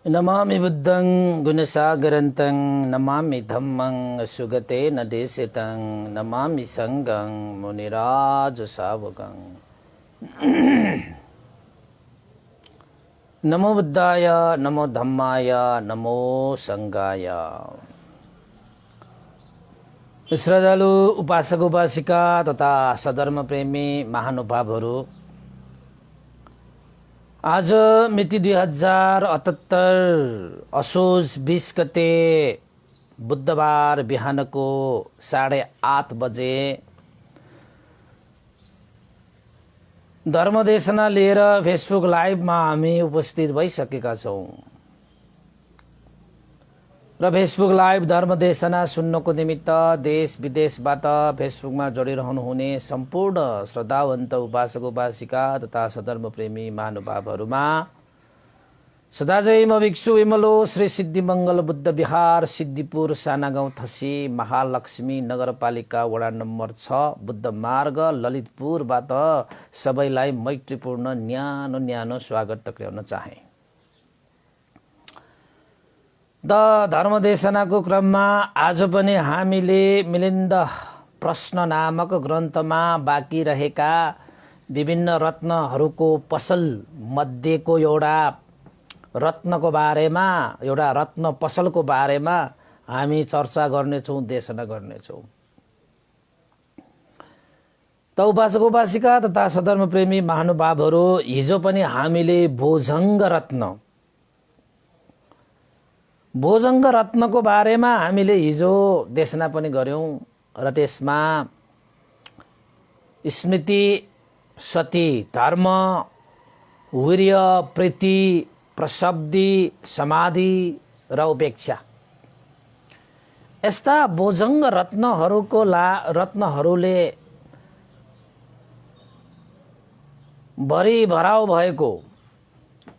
नमामि बुद्धं गुणसागरन्तं नमामि धम्मं सुगतेन देशितं नमामि संघं मुनिराजसावकं। नमो बुद्धाय नमो धम्माय नमो संघाय। श्रद्धालु उपासक उपासिका तथा सधर्म प्रेमी महानुभावहरू, आज मिति 2078 असोज 20 गते बुधबार बिहानको 8:30 बजे धर्मदेशना लिएर फेसबुक लाइभमा हामी उपस्थित भइसकेका छौं र फेसबुक लाइभ धर्मदेशना सुन्नको निमित्त देश विदेशबाट फेसबुकमा जोडिरहनु हुने सम्पूर्ण श्रद्धावन्त उपासक उपासिका तथा सधर्म प्रेमी महानुभावहरूमा सदाझै म भिक्षु विमलो श्री सिद्धिमंगल बुद्ध विहार सिद्धिपुर सानागाउँ थसी महालक्ष्मी नगरपालिका वडा नम्बर 6 बुद्ध मार्ग ललितपुरबाट सबैलाई मैत्रीपूर्ण न्यानो स्वागत टक्र्याउन चाहे। द धर्मदेशनाको क्रममा आज पनि हामीले मिलिन्द प्रश्न नामक ग्रन्थमा बाँकी रहेका विभिन्न रत्नहरूको पसल मध्येको एउटा रत्नको बारेमा, एउटा रत्न पसलको बारेमा हामी चर्चा गर्नेछौं, देशना गर्नेछौं। त उपासक उपासिका तथा सधर्म प्रेमी महानुभावहरू, हिजो पनि हामीले भोजङ्ग रत्नको बारेमा हामीले हिजो देशना पनि गर्यौं र त्यसमा स्मृति, सती, धर्म, वीर्य, प्रीति, प्रशब्दी, समाधि र उपेक्षा यस्ता भोजङ्ग रत्नहरूले भरि भराउ भएको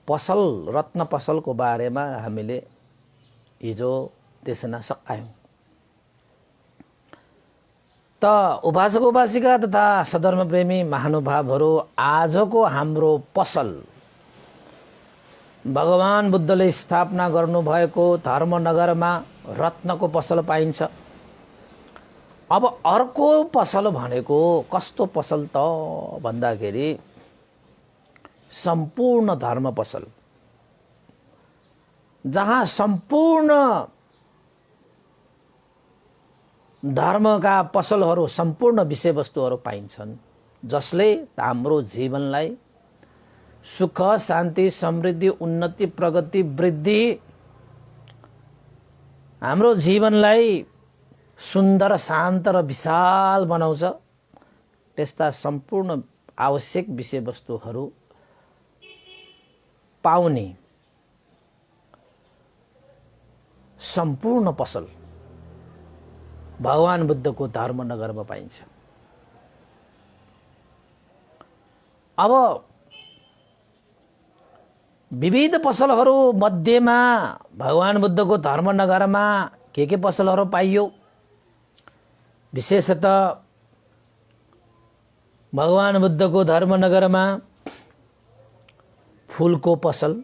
पसल, रत्न पसलको बारेमा हामीले हिजो देशना सकायौं। त उपासक उपासिका तथा सधर्म प्रेमी महानुभावहरू, आजको हाम्रो पसल भगवान बुद्धले स्थापना गर्नुभएको धर्मनगरमा रत्नको पसल पाइन्छ। अब अर्को पसल भनेको कस्तो पसल त भन्दाखेरि सम्पूर्ण धर्म पसल, जहाँ सम्पूर्ण धर्मका पसलहरू, सम्पूर्ण विषयवस्तुहरू पाइन्छन्, जसले हाम्रो जीवनलाई सुख, शान्ति, समृद्धि, उन्नति, प्रगति, वृद्धि, हाम्रो जीवनलाई सुन्दर, शान्त र विशाल बनाउँछ। त्यस्ता सम्पूर्ण आवश्यक विषयवस्तुहरू पाउने सम्पूर्ण पसल भगवान बुद्धको धर्मनगरमा पाइन्छ। अब विविध पसलहरू मध्येमा भगवान बुद्धको धर्मनगरमा के पसलहरू पाइयो? विशेषतः भगवान बुद्धको धर्मनगरमा फूलको पसल,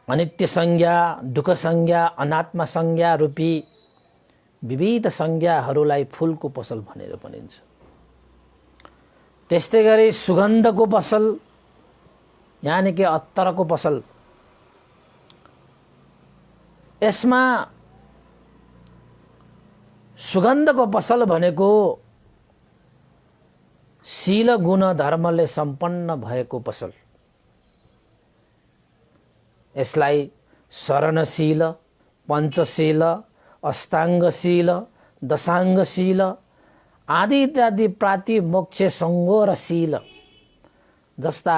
अनित्य संज्ञा, दुःख संज्ञा, अनात्मा संज्ञा रूपी विविध संज्ञाहरूलाई फूलको पसल भनेर भनिन्छ। त्यस्तै गरी सुगन्धको पसल, यानि कि अत्तरको पसल, यसमा सुगन्धको पसल भनेको शील, गुण, धर्मले सम्पन्न भएको पसल। यसलाई शरणशील, पञ्चशील, अष्टाङ्गशील, दशाङ्गशील आदि इत्यादि प्राति, मोक्ष, संगोर शील जस्ता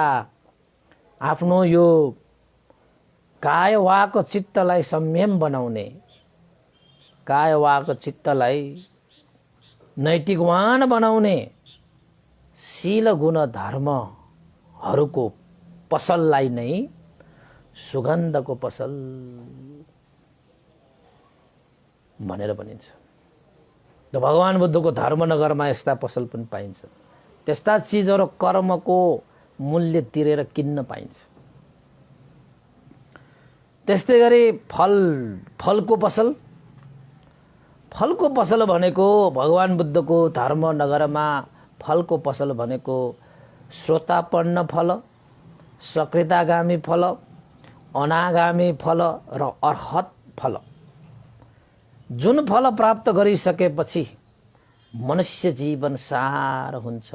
आफ्नो यो काय वाक चित्तलाई संयम बनाउने, काय वाक चित्तलाई नैतिकवान बनाउने शील, गुण, धर्महरूको पसललाई नै सुगन्धको पसल भनेर भनिन्छ। त भगवान बुद्धको धर्मनगरमा यस्ता पसल पनि पाइन्छ। त्यस्ता चिजहरू कर्मको मूल्य तिरेर किन्न पाइन्छ। त्यस्तै गरी फलको पसल। फलको पसल भनेको भगवान बुद्धको धर्मनगरमा फलको पसल भनेको श्रोतापन्न फल, सकृतागामी फल, अनागामी फल र अर्हत फल। जुन फल प्राप्त गरिसकेपछि मनुष्य जीवन सार हुन्छ,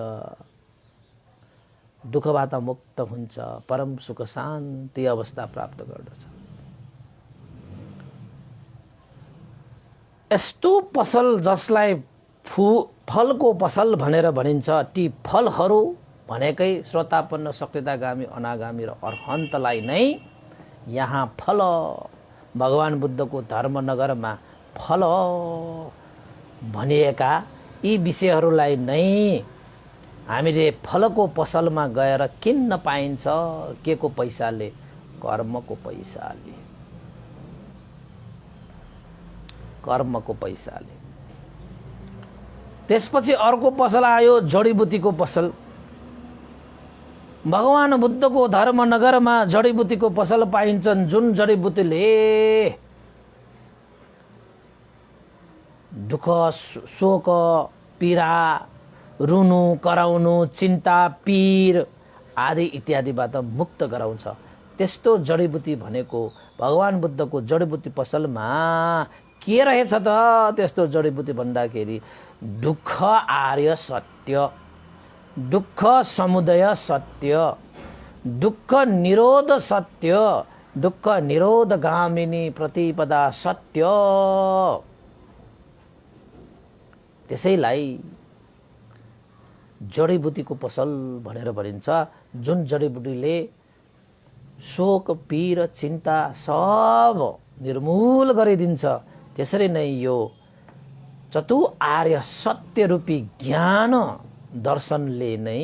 दुःखबाट मुक्त हुन्छ, परम सुख शान्ति अवस्था प्राप्त गर्दछ। यस्तो पसल जसलाई फलको पसल भनेर भनिन्छ, ती फलहरू भनेकै श्रोतापन्न, सकृतागामी, अनागामी र अर्हन्तलाई नै यहाँ फल, भगवान बुद्धको धर्मनगरमा फल भनिएका यी विषयहरूलाई नै हामीले फलको पसलमा गएर किन्न पाइन्छ। के को पैसाले? कर्मको पैसाले, कर्मको पैसाले। त्यसपछि अर्को पसल आयो, जडीबुटीको पसल। भगवान बुद्धको धर्मनगरमा जडीबुटीको पसल पाइन्छन्, जुन जडीबुटीले दुःख, शोक, पीडा, रुनु, कराउनु, चिन्ता, पीर आदि इत्यादिबाट मुक्त गराउँछ। त्यस्तो जडीबुटी भनेको भगवान बुद्धको जडीबुटी पसलमा के रहेछ त? त्यस्तो जडीबुटी भन्दाखेरि दुःख आर्य सत्य, दुःख समुदय सत्य, दुःख निरोध सत्य, दुःख निरोध गामिनी प्रतिपदा सत्य। त्यसैलाई जडीबुटीको पसल भनेर भनिन्छ, जुन जडीबुटीले शोक, पीर, चिन्ता सब निर्मूल गरिदिन्छ। त्यसरी नै यो चतुर्आर्य सत्य रूपी ज्ञान दर्शनले नै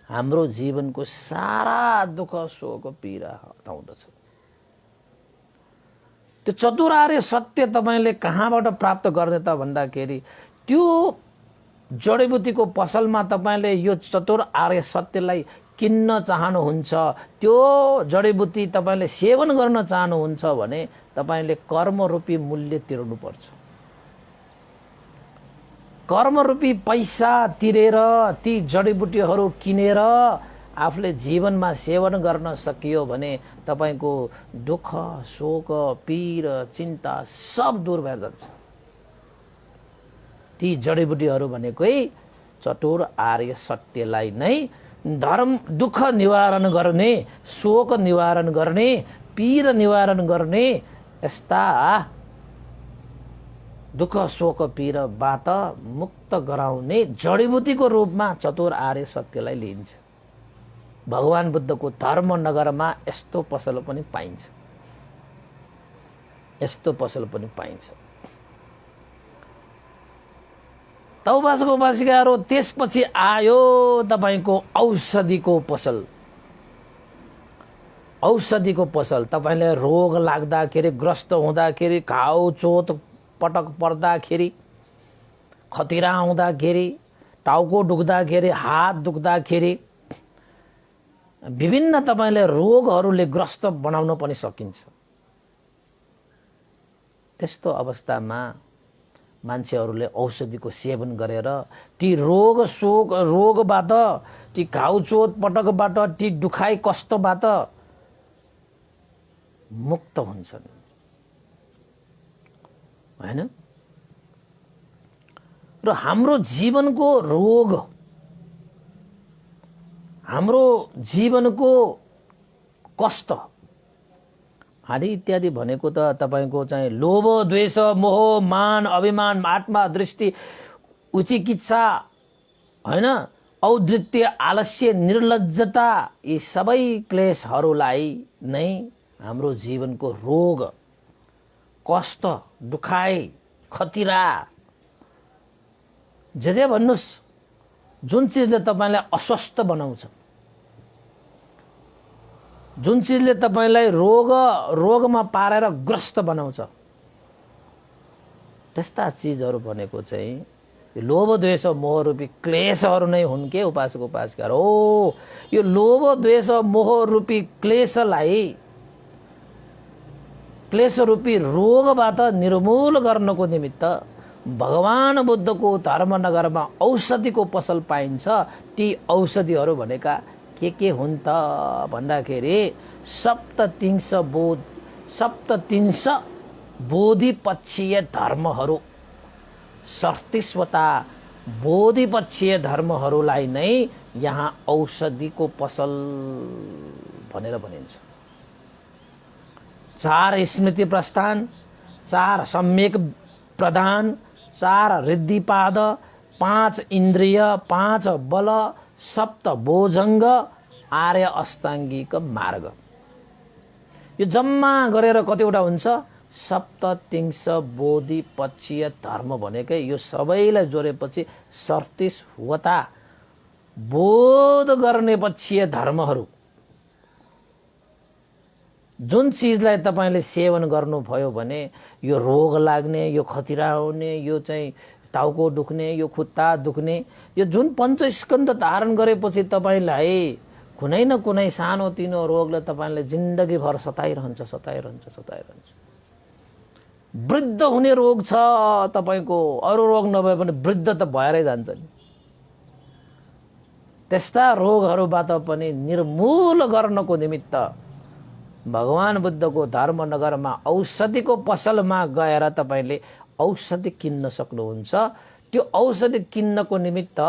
हाम्रो जीवनको सारा दुःख, शोक, पीडा हटाउँदछ। त्यो चतुर्आर्य सत्य तपाईले कहाँबाट प्राप्त गर्ने त भन्दाखेरि त्यो जडीबुटीको पसलमा तपाईले यो चतुर्आर्य सत्यलाई किन्न चाहनुहुन्छ, त्यो जडीबुटी तपाईले सेवन गर्न चाहनुहुन्छ भने तपाईले कर्मरूपी मूल्य तिर्नुपर्छ। कर्मरूपी पैसा तिरेर ती जडीबुटीहरू किनेर आफूले जीवनमा सेवन गर्न सकियो भने तपाईको दुःख, शोक, पीर, चिन्ता सब दूर भएर जान्छ। ती जडीबुटीहरू भनेकै चतुर्आर्य सत्यलाई नै दुःख निवारण गर्ने, शोक निवारण गर्ने, पीर निवारण गर्ने, यस्ता दुःख, शोक, पीरबाट मुक्त गराउने जडीबुटीको रूपमा चतुर्आर्य सत्यलाई लिइन्छ। भगवान बुद्धको धर्मनगरमा यस्तो पसल पनि पाइन्छ, यस्तो पसल पनि पाइन्छ। उपासक उपासिकाहरू, त्यसपछि आयो तपाईको औषधिको पसल। औषधिको पसल तपाईले रोग लाग्दाखेरि, ग्रस्त हुँदाखेरि, घाउ चोट पटक पर्दाखेरि, खतिरा आउँदाखेरि, टाउको दुख्दाखेरि, हात दुख्दाखेरि, विभिन्न तपाईले रोगहरूले ग्रस्त बनाउन पनि सकिन्छ। त्यस्तो अवस्थामा मान्छेहरूले औषधिको सेवन गरेर ती रोग, शोक, रोगबाट, ती घाउ चोट पटकबाट, ती दुखाइ कष्टबाट मुक्त हुन्छन्, हैन? र हाम्रो जीवनको रोग, हाम्रो जीवनको कष्ट आदि इत्यादि भनेको त तपाईको चाहिँ लोभ, द्वेष, मोह, मान, अभिमान, आत्मा दृष्टि, उचिकित्सा, हैन, औद्धत्य, आलस्य, निर्लज्जता, यी सबै क्लेशहरूलाई नै हाम्रो जीवनको रोग, कष्ट, दुखाइ, खतिरा जे भन्नुस्, जुन चिजले तपाईलाई अस्वस्थ बनाउँछ, जुन चिजले तपाईलाई रोगमा पारेर ग्रस्त बनाउँछ, त्यस्ता चिजहरू भनेको चाहिँ लोभ, द्वेष, मोह रूपी क्लेशहरू नै हुन् के उपासक उपासिकाहरू। हो, यो लोभ, द्वेष, मोह रूपी क्लेशलाई क्लेश रूपी रोगबाट निर्मूल गर्नको निमित्त भगवान बुद्धको धर्मनगरमा औषधिको पसल पाइन्छ। ती औषधिहरू भनेका के हुन् त भन्दाखेरि सप्ततिंश बोधिपक्षीय धर्महरू, 37वटा बोधिपक्षीय धर्महरूलाई नै यहाँ औषधिको पसल भनेर भनिन्छ। 4 स्मृति प्रस्थान, 4 सम्यक प्रधान, 4 रिद्धिपाद, 5 इन्द्रिय, 5 बल, 7 भोजङ्ग, आर्य अष्टाङ्गिक मार्ग। यो जम्मा गरेर कतिवटा हुन्छ? 37 बोधिपक्षीय धर्म भनेकै यो सबैलाई जोडेपछि 37वटा बोध गर्ने पक्षीय धर्महरू। जुन चिजलाई तपाईले सेवन गर्नुभयो भने यो रोग लाग्ने, यो खतिरा हुने, यो चाहिँ टाउको दुख्ने, यो खुट्टा दुख्ने, यो जुन पञ्चस्कन्ध धारण गरेपछि तपाईलाई कुनै न कुनै सानो तिनो रोगले तपाईलाई जिन्दगीभर सताइरहन्छ। वृद्ध हुने रोग छ तपाईको, अरू रोग नभए पनि वृद्ध त भएरै जान्छ नि। त्यस्ता रोगहरूबाट पनि निर्मूल गर्नको निमित्त भगवान बुद्धको धर्मनगरमा औषधिको पसलमा गएर तपाईले औषधि किन्न सक्नुहुन्छ। त्यो औषधि किन्नको निमित्त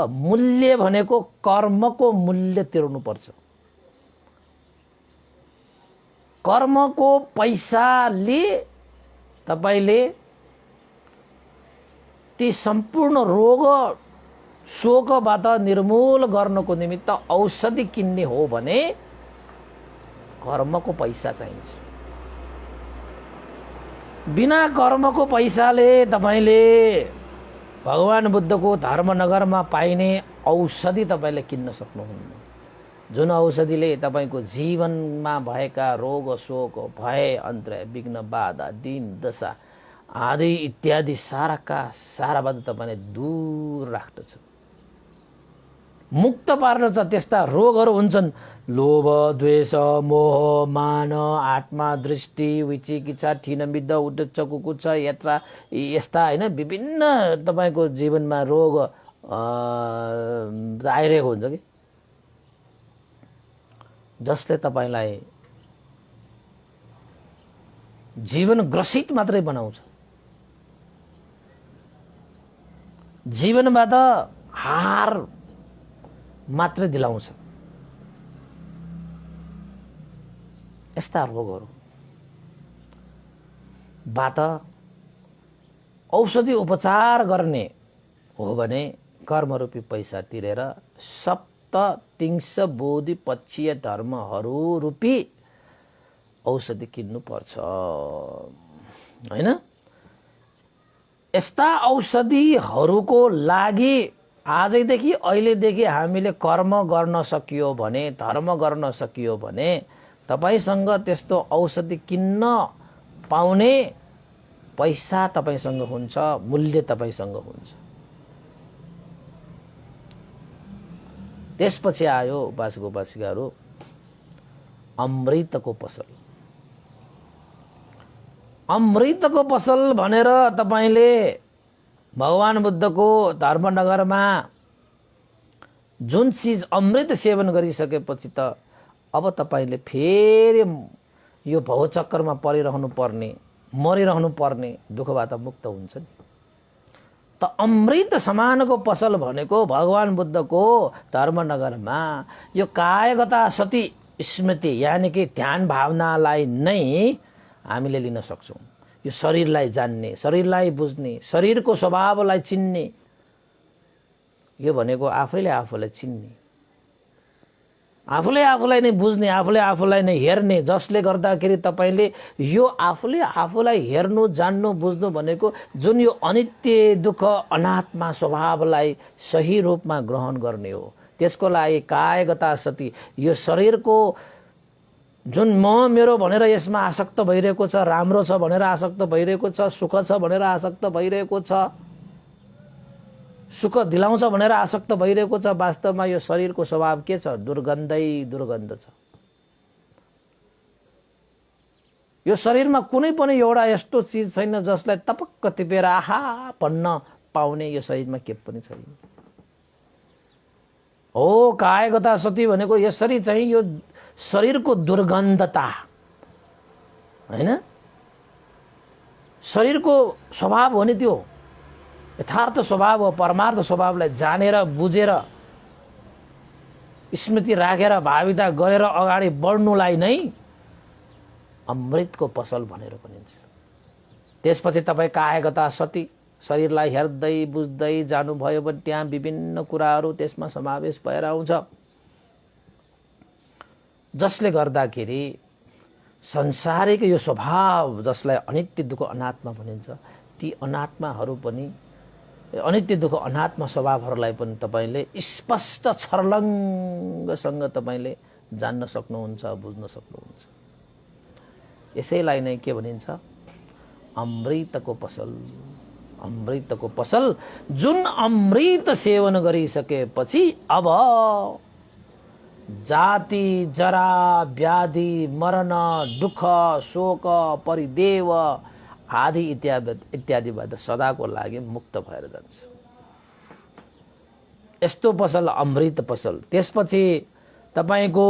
मूल्य भनेको कर्मको मूल्य तिर्नुपर्छ। कर्मको पैसाले तपाईले ती सम्पूर्ण रोग शोकबाट निर्मूल गर्नको निमित्त औषधि किन्ने हो भने कर्मको पैसा चाहिन्छ। बिना कर्मको पैसाले तपाईले भगवान बुद्धको धर्मनगरमा पाइने औषधि तपाईले किन्न सक्नुहुन्न। जुन औषधिले तपाईको जीवनमा भएका रोग शोक भय अन्तर विघ्न बाधा दिन दशा आदि इत्यादि साराका साराबाट तपाईले दूर राख्दछ, मुक्त पार्दछ। त्यस्ता रोगहरू हुन्छन् लोभ, द्वेष, मोह, मान, आत्मा, दृष्टि, विचिकित्सा, ठिनमिद्ध, उद्देश्य, कुकुच्छ, यात्रा, यस्ता हैन विभिन्न तपाईको जीवनमा रोग आइरहेको हुन्छ कि जसले तपाईलाई जीवन ग्रसित मात्रै बनाउँछ, जीवनबाट हार मात्रै दिलाउँछ। यस्ता रोगहरूबाट औषधि उपचार गर्ने हो भने कर्मरूपी पैसा तिरेर 37 बोधिपक्षीय धर्महरू रूपी औषधि किन्नु पर्छ हैन। यस्ता औषधिहरूको लागि आजैदेखि अहिलेदेखि हामीले कर्म गर्न सकियो भने, धर्म गर्न सकियो भने तपाईसँग त्यस्तो औषधि किन्न पाउने पैसा तपाईसँग हुन्छ, मूल्य तपाईसँग हुन्छ। त्यसपछि आयो उपासक उपासिकाहरू अमृतको पसल। अमृतको पसल भनेर तपाईले भगवान बुद्धको धर्मनगरमा जुन चीज अमृत सेवन गरिसकेपछि त अब तपाईले फेरि यो भवचक्रमा परिरहनु पर्ने, मरिरहनु पर्ने दुःखबाट मुक्त हुन्छ नि। त अमृत समानको पसल भनेको भगवान बुद्धको धर्मनगरमा यो कायगता सती स्मृति यानी कि ध्यान भावनालाई नै हामीले लिन सक्छौं। यो शरीरलाई जान्ने, शरीरलाई बुझ्ने, शरीरको स्वभावलाई चिन्ने, यो भनेको आफैले आफूलाई चिन्ने, आफूले आफूलाई नै बुझ्ने, आफूले आफूलाई नै हेर्ने, जसले गर्दाखेरि तपाईले यो आफूले आफूलाई हेर्नु, जान्नु, बुझ्नु भनेको जुन यो अनित्य दुःख अनात्मा स्वभावलाई सही रूपमा ग्रहण गर्ने हो। त्यसको लागि कायगता सती यो शरीरको जुन म मेरो भनेर यसमा आसक्त भइरहेको छ, राम्रो छ भनेर आसक्त भइरहेको छ, सुख छ भनेर आसक्त भइरहेको छ, सुख दिलाउँछ भनेर आसक्त भइरहेको छ, वास्तवमा यो शरीरको स्वभाव के छ? दुर्गन्धै दुर्गन्ध छ। यो शरीरमा कुनै पनि एउटा यस्तो चिज छैन जसलाई तपक्क टिपेर आहा भन्न पाउने यो शरीरमा के पनि छैन। हो कायगता सती भनेको यसरी चाहिँ यो शरीरको दुर्गन्धता हैन, शरीरको स्वभाव हो नि त्यो यथार्थ स्वभाव हो। परमार्थ स्वभावलाई जानेर बुझेर स्मृति राखेर भाविता गरेर अगाडि बढ्नुलाई नै अमृतको पसल भनेर भनिन्छ। त्यसपछि तपाईँ कायगता सती शरीरलाई हेर्दै बुझ्दै जानुभयो भने त्यहाँ विभिन्न कुराहरू त्यसमा समावेश भएर आउँछ, जसले गर्दाखेरि संसारिक यो स्वभाव जसलाई अनित्य दुःख अनात्मा भनिन्छ, ती अनात्माहरू पनि अनित्य दुःख अनात्मा स्वभावहरूलाई पनि तपाईँले स्पष्ट छर्लङ्गसँग तपाईँले जान्न सक्नुहुन्छ, बुझ्न सक्नुहुन्छ। यसैलाई नै के भनिन्छ? अमृतको पसल। अमृतको पसल, जुन अमृत सेवन गरिसकेपछि अब जाति जरा व्याधि मरण दुःख शोक परिदेव आदि इत्यादिबाट सदाको लागि मुक्त भएर जान्छ। यस्तो पसल अमृत पसल। त्यसपछि तपाईको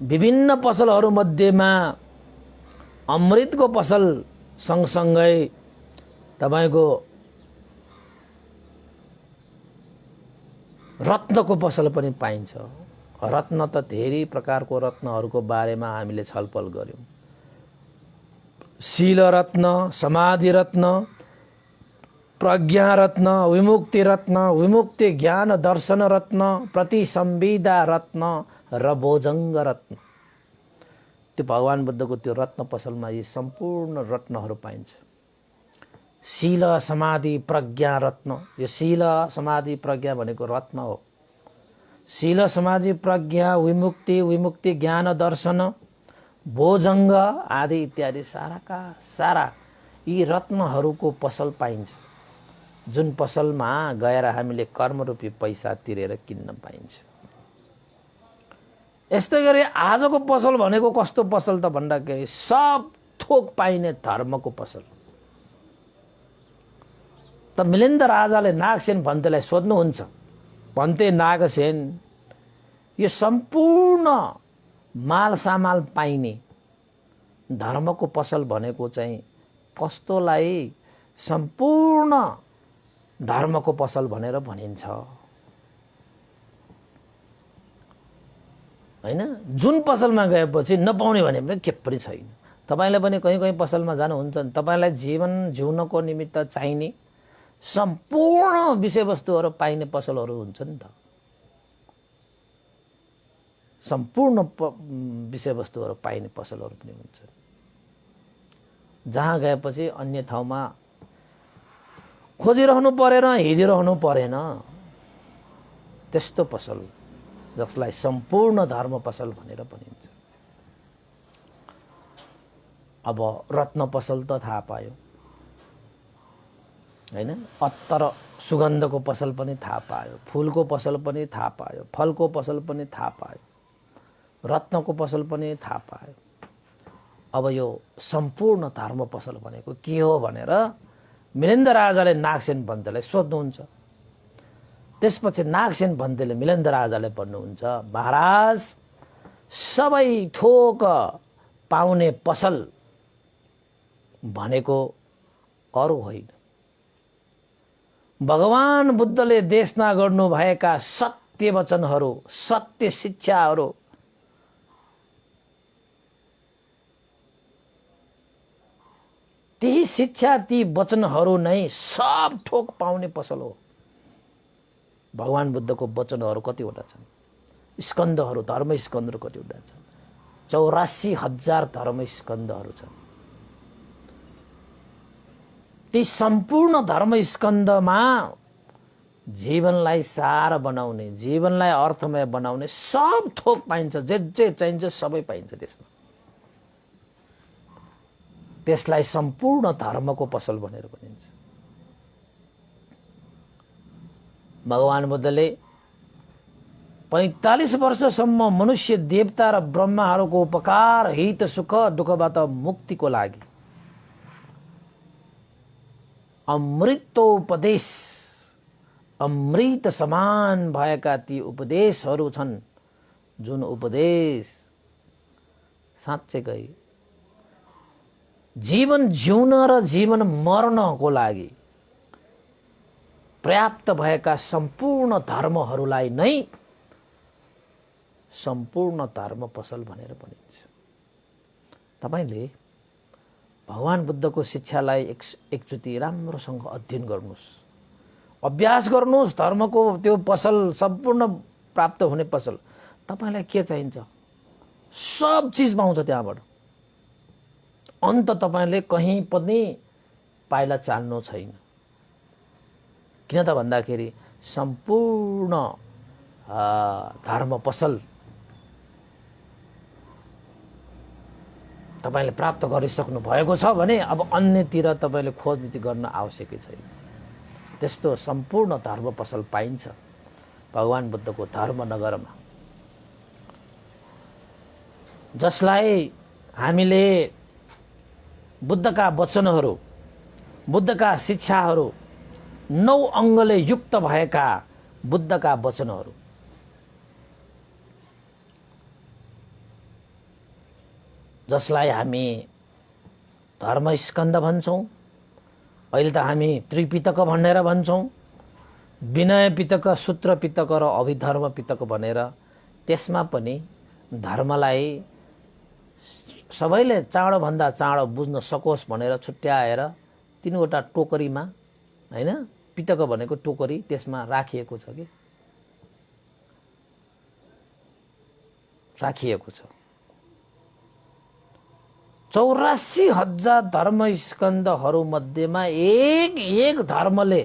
विभिन्न पसलहरू मध्येमा अमृतको पसल सँगसँगै तपाईको रत्नको पसल पनि पाइन्छ। रत्न त धेरै प्रकारको रत्नहरूको बारेमा हामीले छलफल गर्यौं। शील रत्न, समाधि रत्न, प्रज्ञा रत्न, विमुक्ति रत्न, विमुक्ति ज्ञान दर्शन रत्न, प्रतिसंविदा रत्न र भोजंग रत्न। त्यो भगवान बुद्धको त्यो रत्न पसलमा यी सम्पूर्ण रत्नहरू पाइन्छ। शील समाधि प्रज्ञा रत्न, यो शील समाधि प्रज्ञा भनेको रत्न हो। शील समाधि प्रज्ञा विमुक्ति, विमुक्ति ज्ञान दर्शन, भोजंग आदि इत्यादि साराका सारा यी रत्नहरूको पसल पाइन्छ, जुन पसलमा गएर हामीले कर्मरूपी पैसा तिरेर किन्न पाइन्छ। यस्तै गरी आजको पसल भनेको कस्तो पसल त भन्दाखेरि सब थोक पाइने धर्मको पसल। त मिलिन्द राजाले नागसेन भन्तेलाई सोध्नुहुन्छ, भन्ते नागसेन, यो सम्पूर्ण माल सामाल पाइने धर्मको पसल भनेको चाहिँ कस्तोलाई सम्पूर्ण धर्मको पसल भनेर भनिन्छ हैन? जुन पसलमा गएपछि नपाउने भने पनि के पनि छैन। तपाईले पनि कहीँ कहीँ पसलमा जानुहुन्छ नि, तपाईलाई जीवन जिउनको निमित्त चाहिने सम्पूर्ण विषयवस्तुहरू पाइने पसलहरू हुन्छ नि त। सम्पूर्ण विषयवस्तुहरू पाइने पसलहरू पनि हुन्छ। जहाँ गएपछि अन्य ठाउँमा खोजिरहनु परेन, हिँडिरहनु परेन। त्यस्तो पसल जसलाई सम्पूर्ण धर्म पसल भनेर भनिन्छ। अब रत्न पसल त थाहा पायो हैन? अत्तर सुगन्धको पसल पनि थाहा पायो, फूलको पसल पनि थाहा पायो, फलको पसल पनि थाहा पायो, रत्नको पसल पनि थाहा पायो। अब यो सम्पूर्ण धर्म पसल भनेको के हो भनेर मिलिन्द राजाले नागसेन भन्तेलाई सोध्नुहुन्छ। त्यसपछि नागसेन भन्तेले मिलिन्द राजाले भन्नुहुन्छ, महाराज, सबै थोक पाउने पसल भनेको अरू होइन, भगवान बुद्धले देशना गर्नु भएका सत्य वचनहरू, सत्य शिक्षाहरू, ती शिक्षा ती वचनहरू नै सब थोक पाउने पसल हो। भगवान बुद्धको वचनहरू कतिवटा छन्? स्कन्धहरू, धर्म स्कन्धहरू कतिवटा छन्? 84,000 धर्म स्कन्धहरू छन्। ती सम्पूर्ण धर्म स्कन्धमा जीवनलाई सार बनाउने, जीवनलाई अर्थमय बनाउने सब थोक पाइन्छ। जे चाहिन्छ सबै पाइन्छ त्यसमा। त्यसलाई सम्पूर्ण धर्मको पसल भनेर भनिन्छ। भगवान बुद्धले 45 वर्षसम्म मनुष्य देवता र ब्रह्माहरूको उपकार हित सुख दुःखबाट मुक्तिको लागि अमृतोपदेश अमृत समान भएका ती उपदेशहरू छन्, जुन उपदेश साँच्चै जीवन जिउन र जीवन मर्नको लागि पर्याप्त भएका सम्पूर्ण धर्महरूलाई नै सम्पूर्ण धर्म पसल भनेर भनिन्छ। तपाईले भगवान बुद्धको शिक्षालाई एकचोटि राम्रोसँग अध्ययन गर्नुस्, अभ्यास गर्नुस्। धर्मको त्यो पसल सम्पूर्ण प्राप्त हुने पसल तपाईलाई के चाहिन्छ सब चीज पाउँछ त्यहाँबाट। अन्त तपाईले कहीँ पनि पाइला चाल्नु छैन। किन त भन्दाखेरि सम्पूर्ण धर्म पसल तपाईले प्राप्त गरिसक्नु भएको छ भने अब अन्यतिर तपाईले खोजनीति गर्न आवश्यकै छैन। त्यस्तो सम्पूर्ण धर्म पसल पाइन्छ भगवान बुद्धको धर्मनगरमा, जसलाई हामीले बुद्धका वचनहरू, बुद्धका शिक्षाहरू, 9 अङ्गले युक्त भएका बुद्धका वचनहरू, जसलाई हामी धर्मस्कन्द भन्छौँ। अहिले त हामी त्रिपिटक भनेर भन्छौँ, विनय पिटक, सूत्र पिटक र अभिधर्म पिटक भनेर। त्यसमा पनि धर्मलाई सबैले चाँडोभन्दा चाँडो बुझ्न सकोस् भनेर छुट्याएर 3वटा टोकरीमा, हैन, पिटक भनेको टोकरी, त्यसमा राखिएको छ कि राखिएको छ। 84,000 धर्मस्कन्धहरू मध्येमा एक धर्मले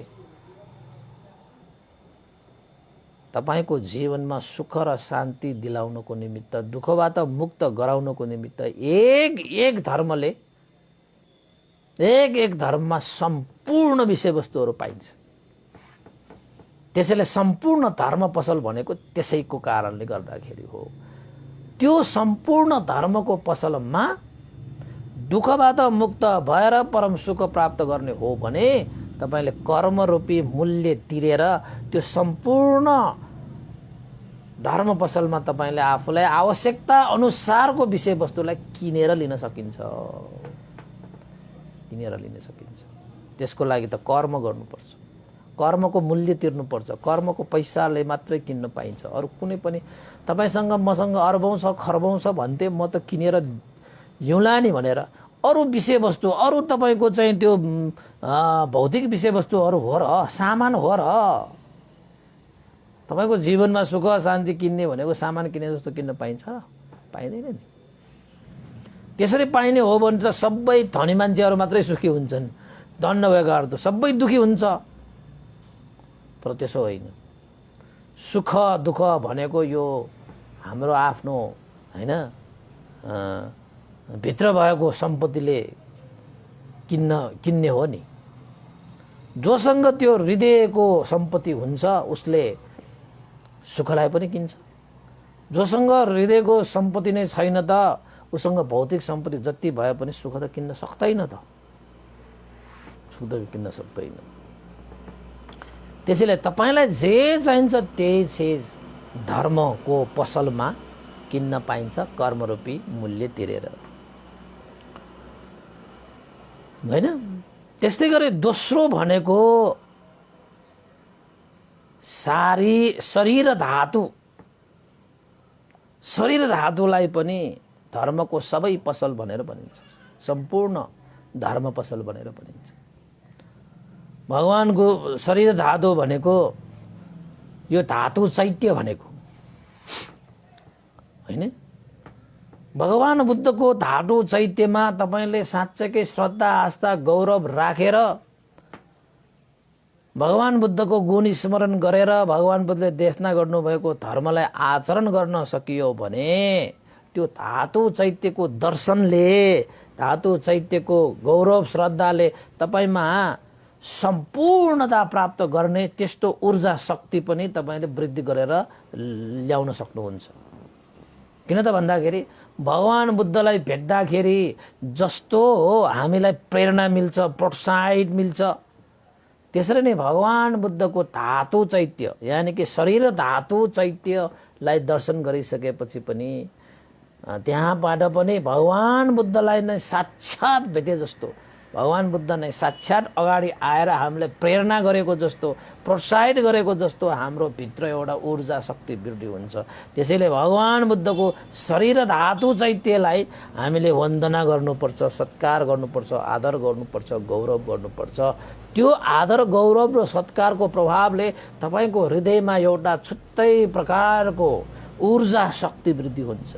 तपाईको जीवनमा सुख र शान्ति दिलाउनको निमित्त, दुःखबाट मुक्त गराउनको निमित्त एक धर्मले, एक धर्ममा सम्पूर्ण विषयवस्तुहरू पाइन्छ। त्यसैले सम्पूर्ण धर्म पसल भनेको त्यसैको कारणले गर्दाखेरि हो। त्यो सम्पूर्ण धर्मको पसलमा दुःखबाट मुक्त भएर परम सुख प्राप्त गर्ने हो भने तपाईले कर्मरूपी मूल्य तिरेर त्यो सम्पूर्ण धर्म पसलमा तपाईले आफूलाई आवश्यकता अनुसारको विषयवस्तुलाई किनेर लिन सकिन्छ। त्यसको लागि त कर्म गर्नुपर्छ, कर्मको मूल्य तिर्नुपर्छ। कर्मको पैसाले मात्रै किन्न पाइन्छ। अरू कुनै पनि तपाईसँग मसँग अर्बौं छ खर्बौं छ भन्थे म त किनेर हिउँला नि भनेर अरू विषयवस्तु, अरू तपाईको चाहिँ त्यो भौतिक विषयवस्तुहरू हो र, सामान हो र। तपाईको जीवनमा सुख शान्ति किन्ने भनेको सामान किन्ने जस्तो किन्न पाइन्छ? पाइँदैन नि। त्यसरी पाइने हो भने त सबै धनी मान्छेहरू मात्रै सुखी हुन्छन्, धन नभएकाहरू त सबै दुखी हुन्छ। तर त्यसो होइन। सुख दुःख भनेको यो हाम्रो आफ्नो, हैन, भित्र भएको सम्पत्तिले किन्ने हो नि। जोसँग त्यो हृदयको सम्पत्ति हुन्छ उसले सुखलाई पनि किन्छ। जोसँग हृदयको सम्पत्ति नै छैन त उसँग भौतिक सम्पत्ति जति भए पनि सुख त किन्न सक्दैन त। सुख त किन्न सक्दैन। त्यसैले तपाईलाई जे चाहिन्छ त्यही चिज धर्मको पसलमा किन्न पाइन्छ कर्मरूपी मूल्य तिरेर, हैन। त्यस्तै गरी दोस्रो भनेको शरीर धातु। शरीर धातुलाई पनि धर्मको सबै पसल भनेर भनिन्छ, सम्पूर्ण धर्म पसल भनेर भनिन्छ। भगवानको शरीर धातु भनेको यो धातु चैत्य भनेको हैन। भगवान बुद्धको धातु चैत्यमा तपाईले साँच्चैकै श्रद्धा आस्था गौरव राखेर भगवान बुद्धको गुण स्मरण गरेर भगवान बुद्धले देशना गर्नुभएको धर्मलाई आचरण गर्न सकियो भने त्यो धातु चैत्यको दर्शनले, धातु चैत्यको गौरव श्रद्धाले तपाईमा सम्पूर्णता प्राप्त गर्ने त्यस्तो ऊर्जा शक्ति पनि तपाईले वृद्धि गरेर ल्याउन सक्नुहुन्छ। किन त भन्दाखेरि भगवान बुद्धलाई भेट्दाखेरि जस्तो हामीलाई प्रेरणा मिल्छ, प्रोत्साहित मिल्छ, त्यसरी नै भगवान बुद्धको धातु चैत्य यानि कि शरीर धातु चैत्यलाई दर्शन गरिसकेपछि पनि त्यहाँबाट पनि भगवान बुद्धलाई नै साक्षात भेटे जस्तो, भगवान बुद्ध नै साक्षात अगाडि आएर हामीलाई प्रेरणा गरेको जस्तो, प्रोत्साहित गरेको जस्तो हाम्रो भित्र एउटा ऊर्जा शक्ति वृद्धि हुन्छ। त्यसैले भगवान बुद्धको शरीर धातु चैत्यलाई हामीले वन्दना गर्नुपर्छ, सत्कार गर्नुपर्छ, आदर गर्नुपर्छ, गौरव गर्नुपर्छ। त्यो आदर गौरव र सत्कारको प्रभावले तपाईको हृदयमा एउटा छुट्टै प्रकारको ऊर्जा शक्ति वृद्धि हुन्छ,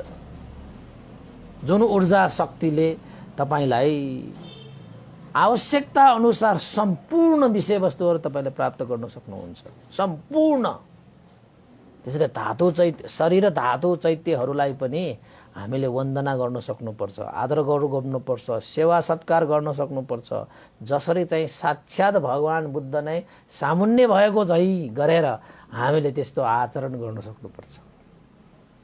जुन ऊर्जा शक्तिले तपाईलाई आवश्यकता अनुसार सम्पूर्ण विषयवस्तुहरू तपाईले प्राप्त गर्न सक्नुहुन्छ, सम्पूर्ण। त्यसैले धातु चैत्य शरीर धातु चैत्यहरूलाई पनि हामीले वन्दना गर्न सक्नुपर्छ, आदर गर्नुपर्छ, सेवा सत्कार गर्न सक्नुपर्छ। जसरी चाहिँ साक्षात भगवान बुद्ध नै सामुन्य भएको झै गरेर हामीले त्यस्तो आचरण गर्न सक्नुपर्छ।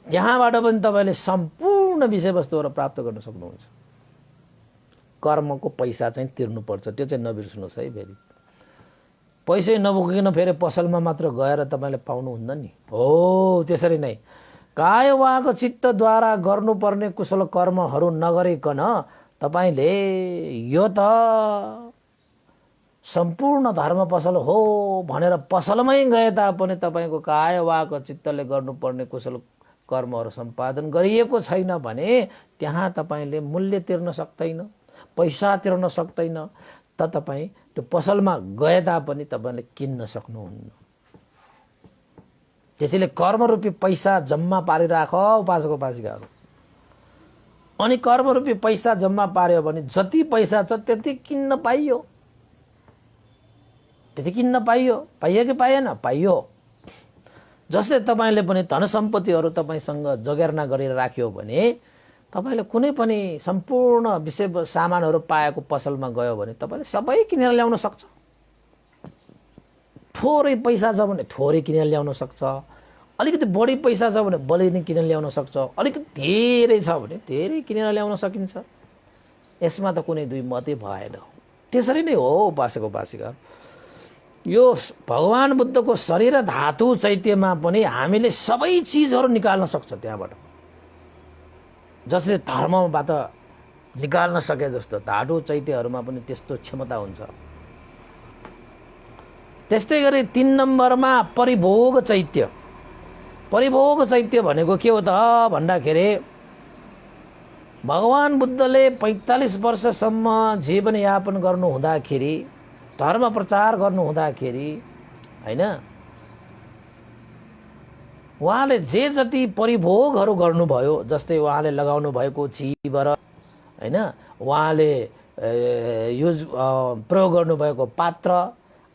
त्यहाँबाट पनि तपाईले सम्पूर्ण विषयवस्तुहरू प्राप्त गर्न सक्नुहुन्छ। कर्मको पैसा चाहिँ तिर्नुपर्छ, त्यो चाहिँ नबिर्सनुहोस् है। फेरि पैसै नबोकिकन फेरि पसलमा मात्र गएर तपाईले पाउनुहुन्न नि। हो त्यसरी नै काय वाक चित्तद्वारा गर्नुपर्ने कुशल कर्महरू नगरिकन तपाईले यो त सम्पूर्ण धर्म पसल हो भनेर पसलमै गए तापनि तपाईको काय वाक चित्तले गर्नुपर्ने कुशल कर्महरू सम्पादन गरिएको छैन भने त्यहाँ तपाईले मूल्य तिर्न सक्दैन, पैसा तिर्न सक्दैन, त तपाईँ त्यो पसलमा गए तापनि तपाईले किन्न सक्नुहुन्न। त्यसैले कर्मरूपी पैसा जम्मा पारिराख उपासक उपासिकाहरू। अनि कर्मरूपी पैसा जम्मा पार्यो भने जति पैसा छ त्यति किन्न पाइयो, त्यति किन्न पाइयो। पाइयो कि पाइएन? पाइयो। जस्तै तपाईले पनि धन सम्पत्तिहरू तपाईसँग जगेर्ना गरेर राख्यो भने तपाईले कुनै पनि सम्पूर्ण विषय सामानहरू पाएको पसलमा गयो भने तपाईले सबै किनेर ल्याउन सक्छ। थोरै पैसा छ भने थोरै किनेर ल्याउन सक्छ, अलिकति बढी पैसा छ भने बढी नै किनेर ल्याउन सक्छ, अलिकति धेरै छ भने धेरै किनेर ल्याउन सकिन्छ। यसमा त कुनै दुई मतै भएन। त्यसरी नै हो उपासक उपासिका। यो भगवान बुद्धको शरीर धातु चैत्यमा पनि हामीले सबै चिजहरू निकाल्न सक्छ त्यहाँबाट। जसले धर्मबाट निकाल्न सके जस्तो धातु चैत्यहरूमा पनि त्यस्तो क्षमता हुन्छ। त्यस्तै गरी 3 नम्बरमा परिभोग चैत्य। परिभोग चैत्य भनेको के हो त भन्दाखेरि भगवान बुद्धले 45 वर्षसम्म जीवनयापन गर्नु हुँदाखेरि, धर्म प्रचार गर्नु हुँदाखेरि हैन, उहाँले जे जति परिभोगहरू गर्नुभयो, जस्तै उहाँले लगाउनु भएको चिबर हैन, उहाँले युज प्रयोग गर्नुभएको पात्र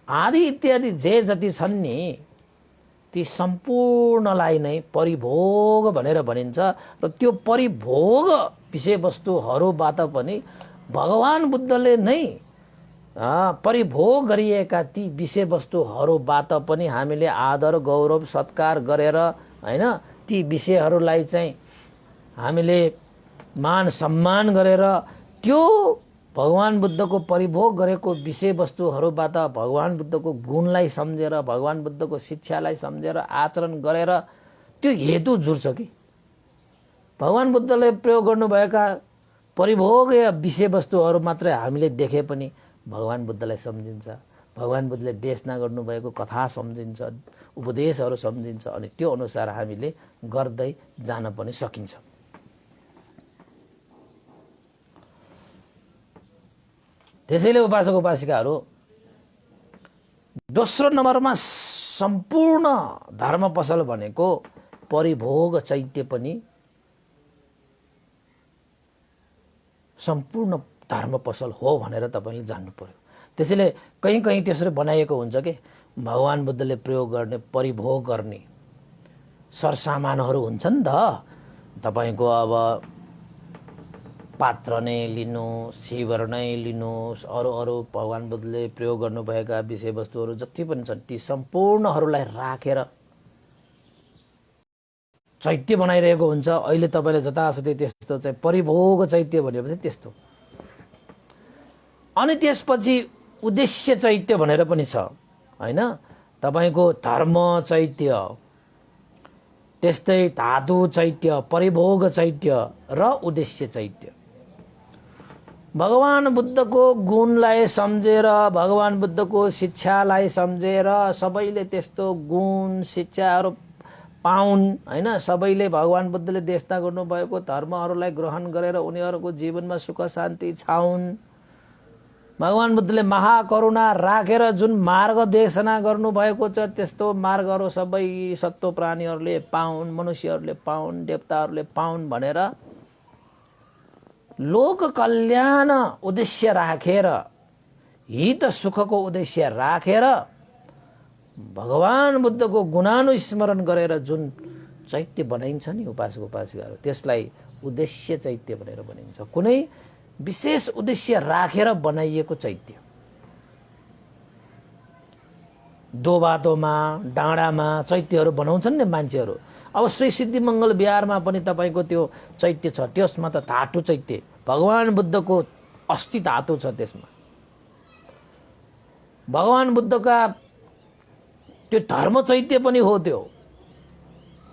आदि इत्यादि जे जति छन् नि, ती सम्पूर्णलाई नै परिभोग भनेर भनिन्छ। र त्यो परिभोग विषयवस्तुहरूबाट पनि भगवान बुद्धले नै परिभोग गरिएका ती विषयवस्तुहरूबाट पनि हामीले आदर गौरव सत्कार गरेर हैन, ती विषयहरूलाई चाहिँ हामीले मान सम्मान गरेर त्यो भगवान बुद्धको परिभोग गरेको विषयवस्तुहरूबाट भगवान बुद्धको गुणलाई सम्झेर, भगवान बुद्धको शिक्षालाई सम्झेर आचरण गरेर त्यो हेतु जुर्छ कि भगवान बुद्धले प्रयोग गर्नुभएका परिभोग या विषयवस्तुहरू मात्रै हामीले देखे पनि भगवान बुद्धलाई सम्झिन्छ, भगवान बुद्धले देशना गर्नुभएको कथा सम्झिन्छ, उपदेशहरू सम्झिन्छ, अनि त्यो अनुसार हामीले गर्दै जान पनि सकिन्छ। त्यसैले उपासक उपासिकाहरू, दोस्रो नम्बरमा सम्पूर्ण धर्म पसल भनेको परिभोग चैत्य पनि सम्पूर्ण धर्म पसल हो भनेर तपाईले जान्नु पर्यो। त्यसैले कहीँ कहीँ त्यसरी बनाइएको हुन्छ कि भगवान बुद्धले प्रयोग गर्ने परिभोग गर्ने सरसामानहरू हुन्छ नि त। तपाईको अब पात्र नै लिनु, शिवर नै लिनु, अरू अरू भगवान बुद्धले प्रयोग गर्नुभएका विषयवस्तुहरू जति पनि छन् ती सम्पूर्णहरूलाई राखेर चैत्य बनाइरहेको हुन्छ। अहिले तपाईँले जतासुकै त्यस्तो चाहिँ परिभोग चैत्य भनेपछि त्यस्तो। अनि त्यसपछि उद्देश्य चैत्य भनेर पनि छ हैन, तपाईँको धर्म चैत्य, त्यस्तै धातु चैत्य, परिभोग चैत्य र उद्देश्य चैत्य। भगवान बुद्धको गुणलाई सम्झेर, भगवान बुद्धको शिक्षालाई सम्झेर सबैले त्यस्तो गुण शिक्षाहरू पाउन् हैन, सबैले भगवान बुद्धले देशना गर्नुभएको धर्महरूलाई ग्रहण गरेर उनीहरूको जीवनमा सुख शान्ति छाउन्। भगवान बुद्धले महाकरुणा राखेर जुन मार्ग देशना गर्नुभएको छ त्यस्तो मार्गहरू सबै सत्व प्राणीहरूले पाउन्, मनुष्यहरूले पाउन्, देवताहरूले पाउन् भनेर लोक कल्याण उद्देश्य राखेर, हित सुखको उद्देश्य राखेर भगवान बुद्धको गुणानुस्मरण गरेर जुन चैत्य बनाइन्छ नि उपासक उपासिकाहरू, त्यसलाई उद्देश्य चैत्य भनेर भनिन्छ। कुनै विशेष उद्देश्य राखेर बनाइएको चैत्य। दोबाटोमा डाँडामा चैत्यहरू बनाउँछन् नि मान्छेहरू। अब श्री सिद्धिमङ्गल बिहारमा पनि तपाईँको त्यो चैत्य छ, त्यसमा त धातु चैत्य, भगवान बुद्धको अस्थि धातु छ त्यसमा। भगवान बुद्धका त्यो धर्म चैत्य पनि हो त्यो।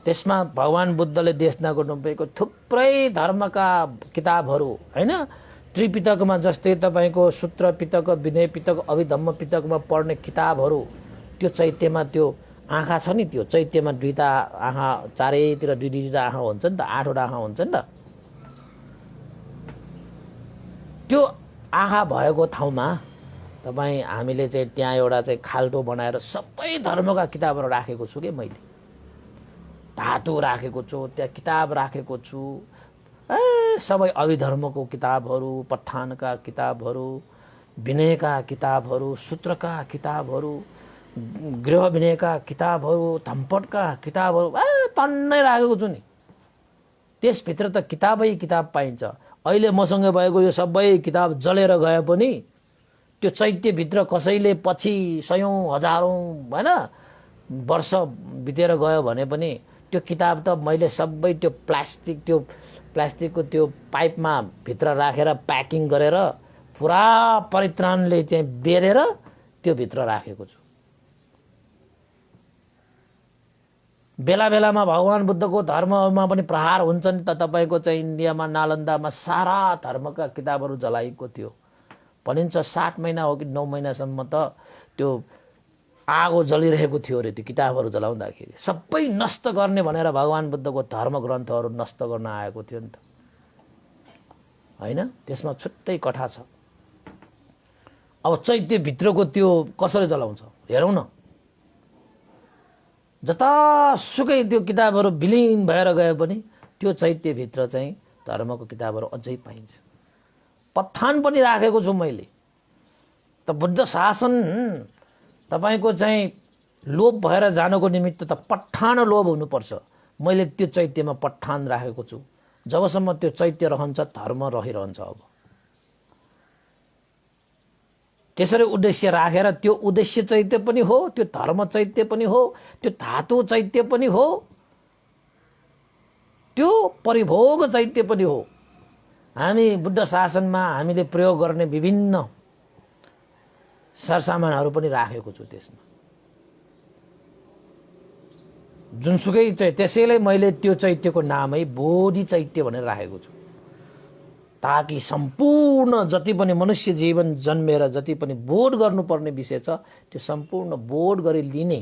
त्यसमा भगवान बुद्धले देशना गर्नुभएको थुप्रै धर्मका किताबहरू हैन, त्रिपिटकमा जस्तै तपाईँको सूत्र पिटक, विनय पिटक, अभिधम्म पिटकमा पढ्ने किताबहरू त्यो चैत्यमा त्यो आँखा छ नि, त्यो चैत्यमा दुईटा आँखा, चारैतिर दुई दुईटा आँखा हुन्छ नि त, 8वटा आँखा हुन्छ नि त। त्यो आँखा भएको ठाउँमा तपाईँ हामीले चाहिँ त्यहाँ एउटा चाहिँ खाल्टो बनाएर सबै धर्मका किताबहरू राखेको छु कि मैले। धातु राखेको छु, त्यहाँ किताब राखेको छु, सबै अभिधर्मको किताबहरू, पठानका किताबहरू, विनयका किताबहरू, सूत्रका किताबहरू, गृह विनयका किताबहरू, धम्पटका किताबहरू टन्नै राखेको छु नि। त्यसभित्र त किताबै किताब पाइन्छ। अहिले मसँग भएको यो सबै किताब जलेर गए पनि त्यो चैत्यभित्र कसैले पछि सयौँ हजारौँ हैन वर्ष बितेर गयो भने पनि त्यो किताब त मैले सबै त्यो प्लास्टिकको त्यो पाइपमा भित्र राखेर प्याकिङ गरेर पुरा परित्राणले चाहिँ बेरेर त्यो भित्र राखेको छु। बेला बेलामा भगवान बुद्धको धर्ममा पनि प्रहार हुन्छ नि त। तपाईँको चाहिँ इन्डियामा नालन्दामा सारा धर्मका किताबहरू जलाइएको थियो। भनिन्छ 7 महिना हो कि 9 महिनासम्म त त्यो आगो जलिरहेको थियो अरे त्यो किताबहरू जलाउँदाखेरि। सबै नष्ट गर्ने भनेर भगवान बुद्धको धर्म ग्रन्थहरू नष्ट गर्न आएको थियो नि त हैन। त्यसमा छुट्टै कथा छ। अब चैत्यभित्रको त्यो कसरी जलाउँछ हेरौँ न। जतासुकै त्यो किताबहरू विलीन भएर गए पनि त्यो चैत्यभित्र चाहिँ धर्मको किताबहरू अझै पाइन्छ। पठान पनि राखेको छु मैले। त बुद्ध शासन तपाईको चाहिँ लोभ भएर जानको निमित्त त पठान लोभ हुनुपर्छ। मैले त्यो चैत्यमा पठान राखेको छु। जबसम्म त्यो चैत्य रहन्छ धर्म रहिरहन्छ। अब त्यसरी उद्देश्य राखेर त्यो उद्देश्य चैत्य पनि हो, त्यो धर्म चैत्य पनि हो, त्यो धातु चैत्य पनि हो, त्यो परिभोग चैत्य पनि हो। हामी बुद्ध शासनमा हामीले प्रयोग गर्ने विभिन्न सरसामानहरू पनि राखेको छु त्यसमा। जुनसुकै चाहिँ त्यसैले मैले त्यो चैत्यको नामै बोधि चैत्य भनेर राखेको छु। ताकि सम्पूर्ण जति पनि मनुष्य जीवन जन्मेर जति पनि बोध गर्नुपर्ने विषय छ त्यो सम्पूर्ण बोध गरी लिने,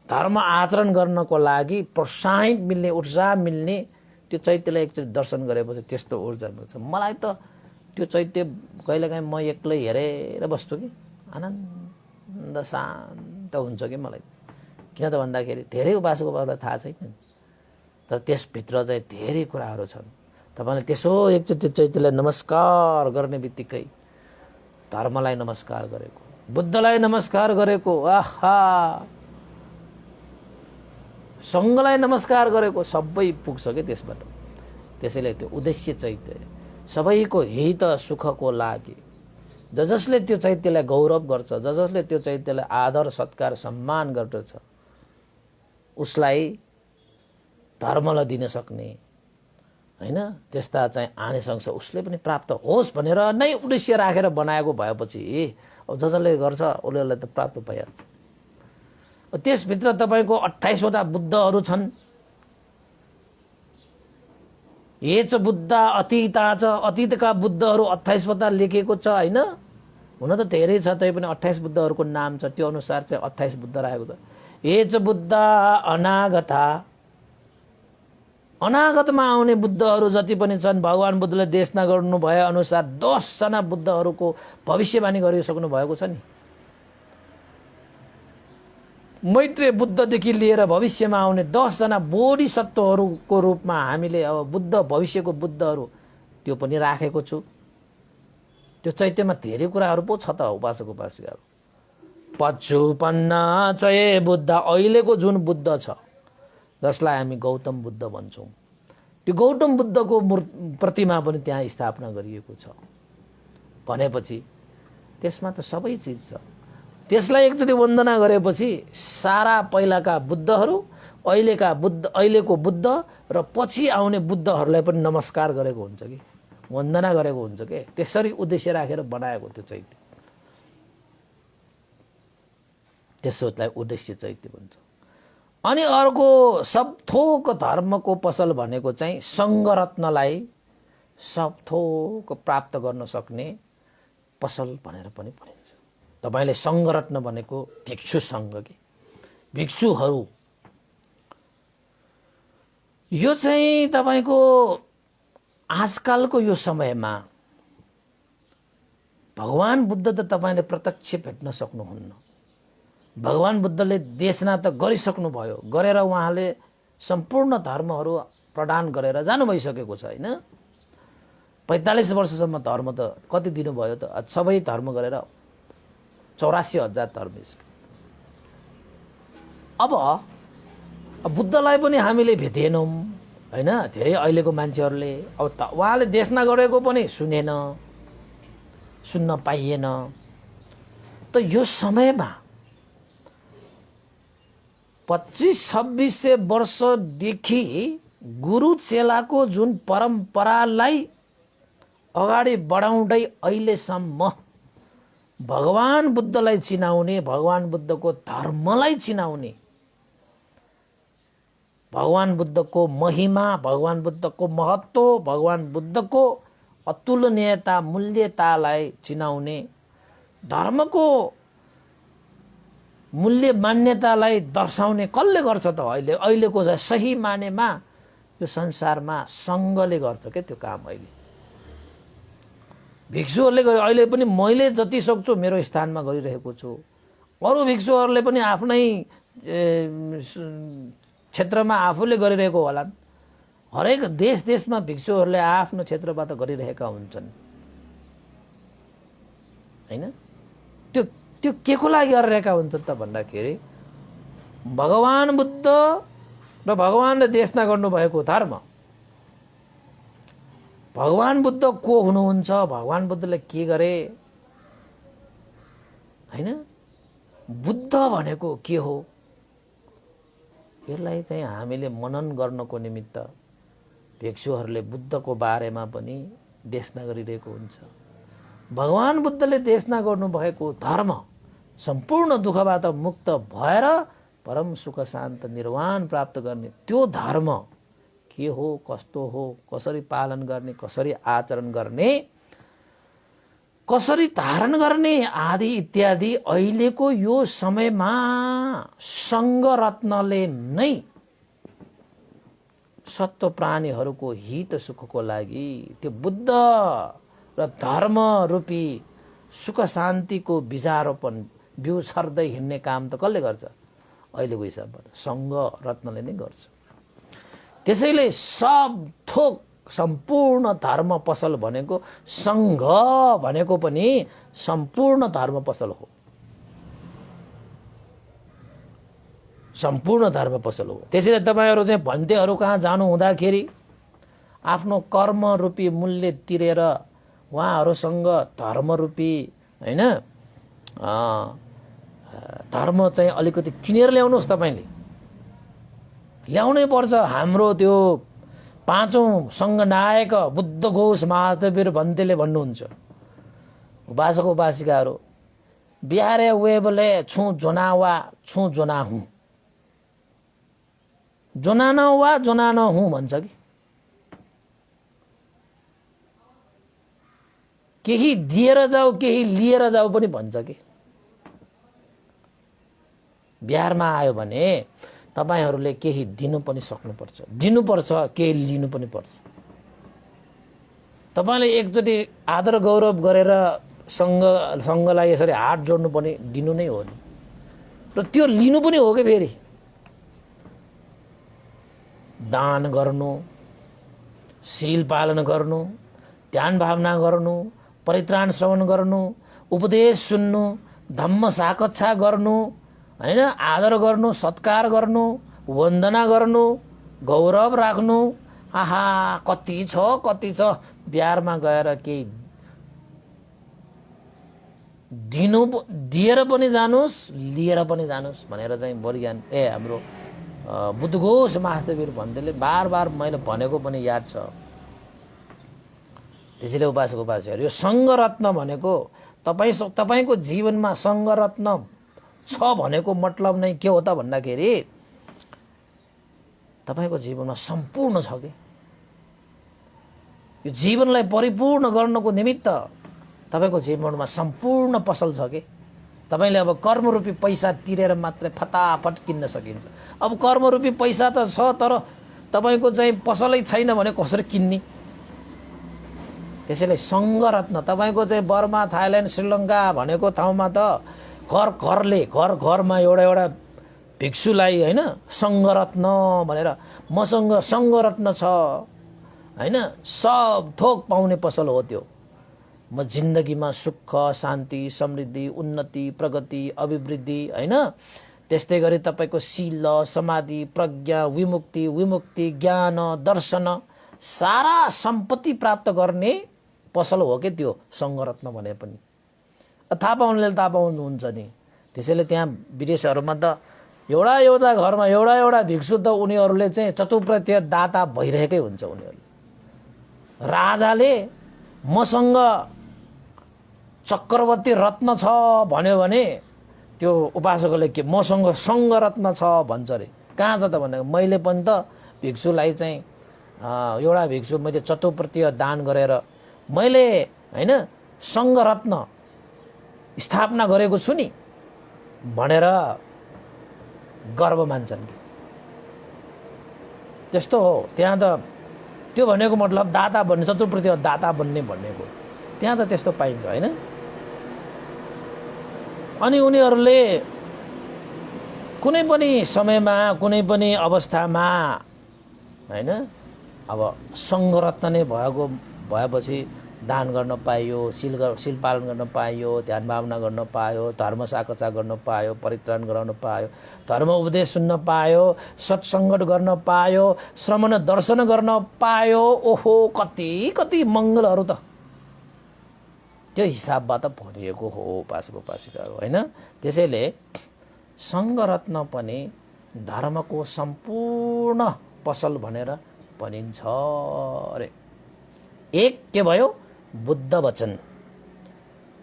धर्म आचरण गर्नको लागि प्रोत्साहन मिल्ने, ऊर्जा मिल्ने त्यो चैत्यलाई एकचोटि दर्शन गरेपछि त्यस्तो ऊर्जा मिल्छ। मलाई त त्यो चैत्य कहिलेकाहीँ म एक्लै हेरेर बस्छु कि आनन्द शान्त हुन्छ कि मलाई। किन त भन्दाखेरि धेरै उपासक उपासकलाई थाहा छैन, तर त्यसभित्र चाहिँ धेरै कुराहरू छन्। तपाईले त्यसो एकचोटि चैत्यलाई नमस्कार गर्ने बित्तिकै धर्मलाई नमस्कार गरेको, बुद्धलाई नमस्कार गरेको, आहा सङ्घलाई नमस्कार गरेको सबै पुग्छ के त्यसबाट। त्यसैले त्यो उद्देश्य चैत्य सबैको हित सुखको लागि जसले त्यो चैत्यलाई गौरव गर्छ, जसले त्यो चैत्यलाई आदर सत्कार सम्मान गर्दछ, उसलाई धर्मलाई दिन सक्ने हैन त्यस्ता चाहिँ आनिसंस उसले पनि प्राप्त होस् भनेर नै उद्देश्य राखेर बनाएको भएपछि अब जसले गर्छ उसलाई त प्राप्त भइहाल्छ। त्यसभित्र तपाईको 28 वटा बुद्धहरू छन्। ये च बुद्ध अतीता च, अतीतका बुद्धहरू 28 वटा लेखेको छ हैन। हुन त धेरै छ तै पनि 28 बुद्धहरूको नाम छ, त्यो अनुसार चाहिँ 28 बुद्ध राखेको छ। ये च बुद्ध अनागता, अनागतमा आउने बुद्धहरू जति पनि छन् भगवान बुद्धले देशना गर्नु भए अनुसार 10 जना बुद्धहरूको भविष्यवाणी गरिसक्नु भएको छ नि। मैत्रेय बुद्धदेखि लिएर भविष्यमा आउने 10 जना बोधिसत्वहरूको रूपमा हामीले अब बुद्ध भविष्यको बुद्धहरू त्यो पनि राखेको छु। त्यो चैत्यमा धेरै कुराहरू पो छ त उपासक उपासिकाहरू। पच्चुपन्ना चये बुद्ध, अहिलेको जुन बुद्ध छ जसलाई हामी गौतम बुद्ध भन्छौँ, त्यो गौतम बुद्धको प्रतिमा पनि त्यहाँ स्थापना गरिएको छ भनेपछि त्यसमा त सबै चिज छ। त्यसलाई एकचोटि वन्दना गरेपछि सारा पहिलाका बुद्धहरू, अहिलेको बुद्ध र पछि आउने बुद्धहरूलाई पनि नमस्कार गरेको हुन्छ कि वन्दना गरेको हुन्छ के। त्यसरी उद्देश्य राखेर बनाएको त्यो चैत्य, त्यसलाई उद्देश्य चैत्य भन्छ। अनि अर्को सबथोक धर्मको पसल भनेको चाहिँ सङ्घरत्नलाई सबथोक प्राप्त गर्न सक्ने पसल भनेर पनि भनिन्छ। तपाईले सङ्घरत्न भनेको भिक्षु सङ्घ कि भिक्षुहरू, यो चाहिँ तपाईको आजकलको यो समयमा भगवान बुद्ध त तपाईले प्रत्यक्ष भेट्न सक्नुहुन्न। भगवान बुद्धले देशना त गरिसक्नु भयो, गरेर उहाँले सम्पूर्ण धर्महरू प्रदान गरेर जानु भइसकेको छ हैन। 45 वर्षसम्म धर्म त कति दिनुभयो त, सबै धर्म गरेर 84,000 धर्म। अब बुद्धलाई पनि हामीले भेटेनौँ हैन, धेरै अहिलेको मान्छेहरूले। अब उहाँले देशना गरेको पनि सुनेन, सुन्न पाइएन। त यो समयमा 2500-2600 वर्षदेखि गुरु चेलाको जुन परम्परालाई अगाडि बढाउँदै अहिलेसम्म भगवान बुद्धलाई चिनाउने, भगवान बुद्धको धर्मलाई चिनाउने, भगवान बुद्धको महिमा, भगवान बुद्धको महत्व, भगवान बुद्धको अतुलनीयता मूल्यतालाई चिनाउने, धर्मको मूल्य मान्यतालाई दर्शाउने कसले गर्छ त? अहिलेको सही मानेमा यो संसारमा सङ्घले गर्छ के त्यो काम। अहिले भिक्षुहरूले गरे, अहिले पनि मैले जति सक्छु मेरो स्थानमा गरिरहेको छु। अरू भिक्षुहरूले पनि आफ्नै क्षेत्रमा आफूले गरिरहेको होलान्। हरेक देशमा भिक्षुहरूले आफ्नो क्षेत्रबाट गरिरहेका हुन्छन् हैन। त्यो के को लागि गरिरहेका हुन्छन् त भन्दाखेरि भगवान बुद्ध र भगवानले देशना गर्नुभएको धर्म, भगवान बुद्ध को हुनुहुन्छ, भगवान बुद्धले के गरे हैन, बुद्ध भनेको के हो, यसलाई चाहिँ हामीले मनन गर्नको निमित्त भिक्षुहरूले बुद्धको बारेमा पनि देशना गरिरहेको हुन्छ। भगवान बुद्धले देशना गर्नुभएको धर्म सम्पूर्ण दुःखबाट मुक्त भएर परम सुख शान्त निर्वाण प्राप्त गर्ने त्यो धर्म के हो, कस्तो हो, कसरी पालन गर्ने, कसरी आचरण गर्ने, कसरी धारण गर्ने आदि इत्यादि अहिलेको यो समयमा सङ्घरत्नले नै सत्व प्राणीहरूको हित सुखको लागि त्यो बुद्ध र धर्म रूपी सुख शान्तिको बीजारोपण बिउ छर्दै हिँड्ने काम त कसले गर्छ? अहिलेको हिसाबबाट सङ्घरत्नले नै गर्छ। त्यसैले सब थोक सम्पूर्ण धर्म पसल भनेको सङ्घ भनेको पनि सम्पूर्ण धर्म पसल हो, सम्पूर्ण धर्म पसल हो। त्यसैले तपाईहरु चाहिँ भन्तेहरू कहाँ जानु हुँदाखेरि आफ्नो कर्म रूपी मूल्य तिरेर उहाँहरूसँग धर्म रूपी हैन धर्म चाहिँ अलिकति किनेर ल्याउनुहोस्। तपाईले ल्याउनै पर्छ। हाम्रो त्यो पाँचौं सङ्घनायक बुद्ध घोष महादेव भन्तेले भन्नुहुन्छ, उपासक उपासिकाहरू बिहारे वेबले छु जोनावा छु जोना हुँ, जोनान वा जोनान हुँ भन्छ कि केही दिएर जाऊ केही लिएर जाऊ पनि भन्छ कि। बिहारमा आयो भने तपाईहरूले केही दिनु पनि सक्नुपर्छ, दिनुपर्छ, केही लिनु पनि पर्छ। तपाईले एकचोटि आदर गौरव गरेर सँगलाई यसरी हात जोड्नु पनि दिनु नै हो नि, र त्यो लिनु पनि हो कि। फेरि दान गर्नु, शील पालन गर्नु, ध्यान भावना गर्नु, परित्राण श्रवण गर्नु, उपदेश सुन्नु, धम्म साकच्छा गर्नु, हैन आदर गर्नु, सत्कार गर्नु, वन्दना गर्नु, गौरव राख्नु। आहा कति छ कति छ। बिहारमा गएर केही दिनु दिएर पनि जानुस् लिएर पनि जानुस् भनेर चाहिँ बलिदान हाम्रो बुद्धघोष महादेव भन्दैले बार बार मैले भनेको पनि याद छ। त्यसैले उपासक उपासिकाहरू यो सङ्घरत्न भनेको तपाईको जीवनमा सङ्घरत्न छ भनेको मतलब नै के हो त भन्दाखेरि तपाईको जीवनमा सम्पूर्ण छ के। यो जीवनलाई परिपूर्ण गर्नको निमित्त तपाईको जीवनमा सम्पूर्ण पसल छ के। तपाईले अब कर्मरूपी पैसा तिरेर मात्रै फटाफट किन्न सकिन्छ। अब कर्मरूपी पैसा त छ तर तपाईको चाहिँ पसलै छैन भने कसरी किन्ने। त्यसैले सङ्घरत्न तपाईको चाहिँ बर्मा थाइल्यान्ड श्रीलङ्का भनेको ठाउँमा त घर घरमा एउटा भिक्षुलाई हैन सङ्घरत्न भनेर मसँग सङ्घरत्न छ हैन सब थोक पाउने पसल हो त्यो। म जिन्दगीमा सुख शान्ति समृद्धि उन्नति प्रगति अभिवृद्धि हैन त्यस्तै गरी तपाईको शील समाधि प्रज्ञा विमुक्ति ज्ञान दर्शन सारा सम्पत्ति प्राप्त गर्ने पसल हो के त्यो सङ्घरत्न भने पनि। थाहा पाउनेले थाहा पाउनुहुन्छ नि। त्यसैले त्यहाँ विदेशहरूमा त एउटा घरमा एउटा भिक्षु त उनीहरूले चाहिँ चतुर्प्रत्य दाता भइरहेकै हुन्छ। उनीहरूले राजाले मसँग चक्रवर्ती रत्न छ भन्यो भने त्यो उपासकले के मसँग सङ्घरत्न छ भन्छ रे। कहाँ छ त भने मैले पनि त भिक्षुलाई चाहिँ एउटा भिक्षु मैले चतुर्प्रत्य दान गरेर मैले हैन सङ्घरत्न स्थापना गरेको छु नि भनेर गर्व मान्छन् कि। त्यस्तो हो त्यहाँ त त्यो भनेको मतलब दाता भन्ने चतुर्प्रत्य दाता बन्ने भनेको त्यहाँ त त्यस्तो पाइन्छ हैन। अनि उनीहरूले कुनै पनि समयमा कुनै पनि अवस्थामा हैन अब सङ्घरत्न नै भएपछि दान गर्न पाइयो, शील पालन गर्न पाइयो, ध्यान भावना गर्न पायो, धर्म साकच्छा गर्न पायो, परित्राण गराउन पायो, धर्म उपदेश सुन्न पायो, सत्सङ्ग गर्न पायो, श्रवण दर्शन गर्न पायो। ओहो कति कति मङ्गलहरू त त्यो हिसाबबाट भनिएको हो उपासक उपासिकाहरू हैन। त्यसैले सङ्घरत्न पनि धर्मको सम्पूर्ण पसल भनेर भनिन्छ अरे। एक के भयो बुद्ध वचन।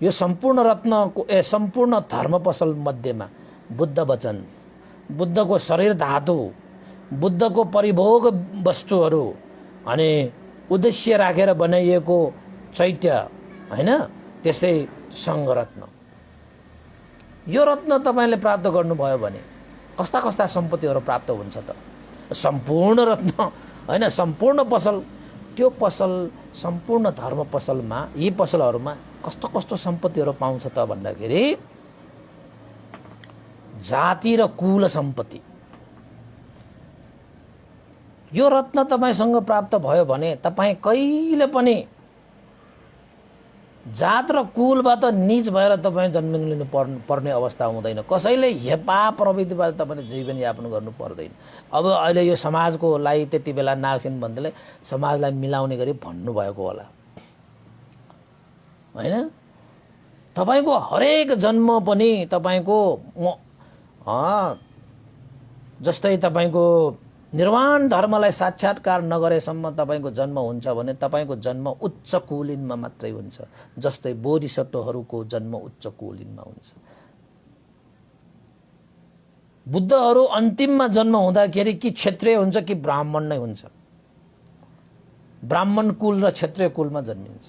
यो सम्पूर्ण रत्नको सम्पूर्ण धर्म पसल मध्येमा बुद्ध वचन, बुद्धको शरीर धातु, बुद्धको परिभोग वस्तुहरू अनि उद्देश्य राखेर बनाइएको चैत्य हैन त्यस्तै सङ्घरत्न। यो रत्न तपाईले प्राप्त गर्नुभयो भने कस्ता कस्ता सम्पत्तिहरू प्राप्त हुन्छ त। सम्पूर्ण रत्न हैन सम्पूर्ण पसल। त्यो पसल सम्पूर्ण धर्म पसलमा यी पसलहरूमा कस्तो कस्तो सम्पत्तिहरू पाउँछ त भन्दाखेरि जाति र कुल सम्पत्ति। यो रत्न तपाईसँग प्राप्त भयो भने तपाई कहिले पनि जात र कुलबाट नीच भएर तपाईँ जन्म लिनु पर्ने अवस्था हुँदैन। कसैले हेपा प्रवृत्तिबाट तपाईँले जीवनयापन गर्नु पर्दैन। अब अहिले यो समाजको लागि त्यति बेला नागसेन भन्दैले समाजलाई मिलाउने गरी भन्नुभएको होला होइन। तपाईँको हरेक जन्म पनि तपाईँको जस्तै तपाईँको निर्वाण धर्मलाई साक्षात्कार नगरेसम्म तपाईँको जन्म हुन्छ भने तपाईँको जन्म उच्च कुलीनमा मात्रै हुन्छ। जस्तै बोधिसत्वहरूको जन्म उच्च कुलीनमा हुन्छ। बुद्धहरू अन्तिममा जन्म हुँदाखेरि कि क्षत्रिय हुन्छ कि ब्राह्मण नै हुन्छ। ब्राह्मण कुल र क्षत्रिय कुलमा जन्मिन्छ।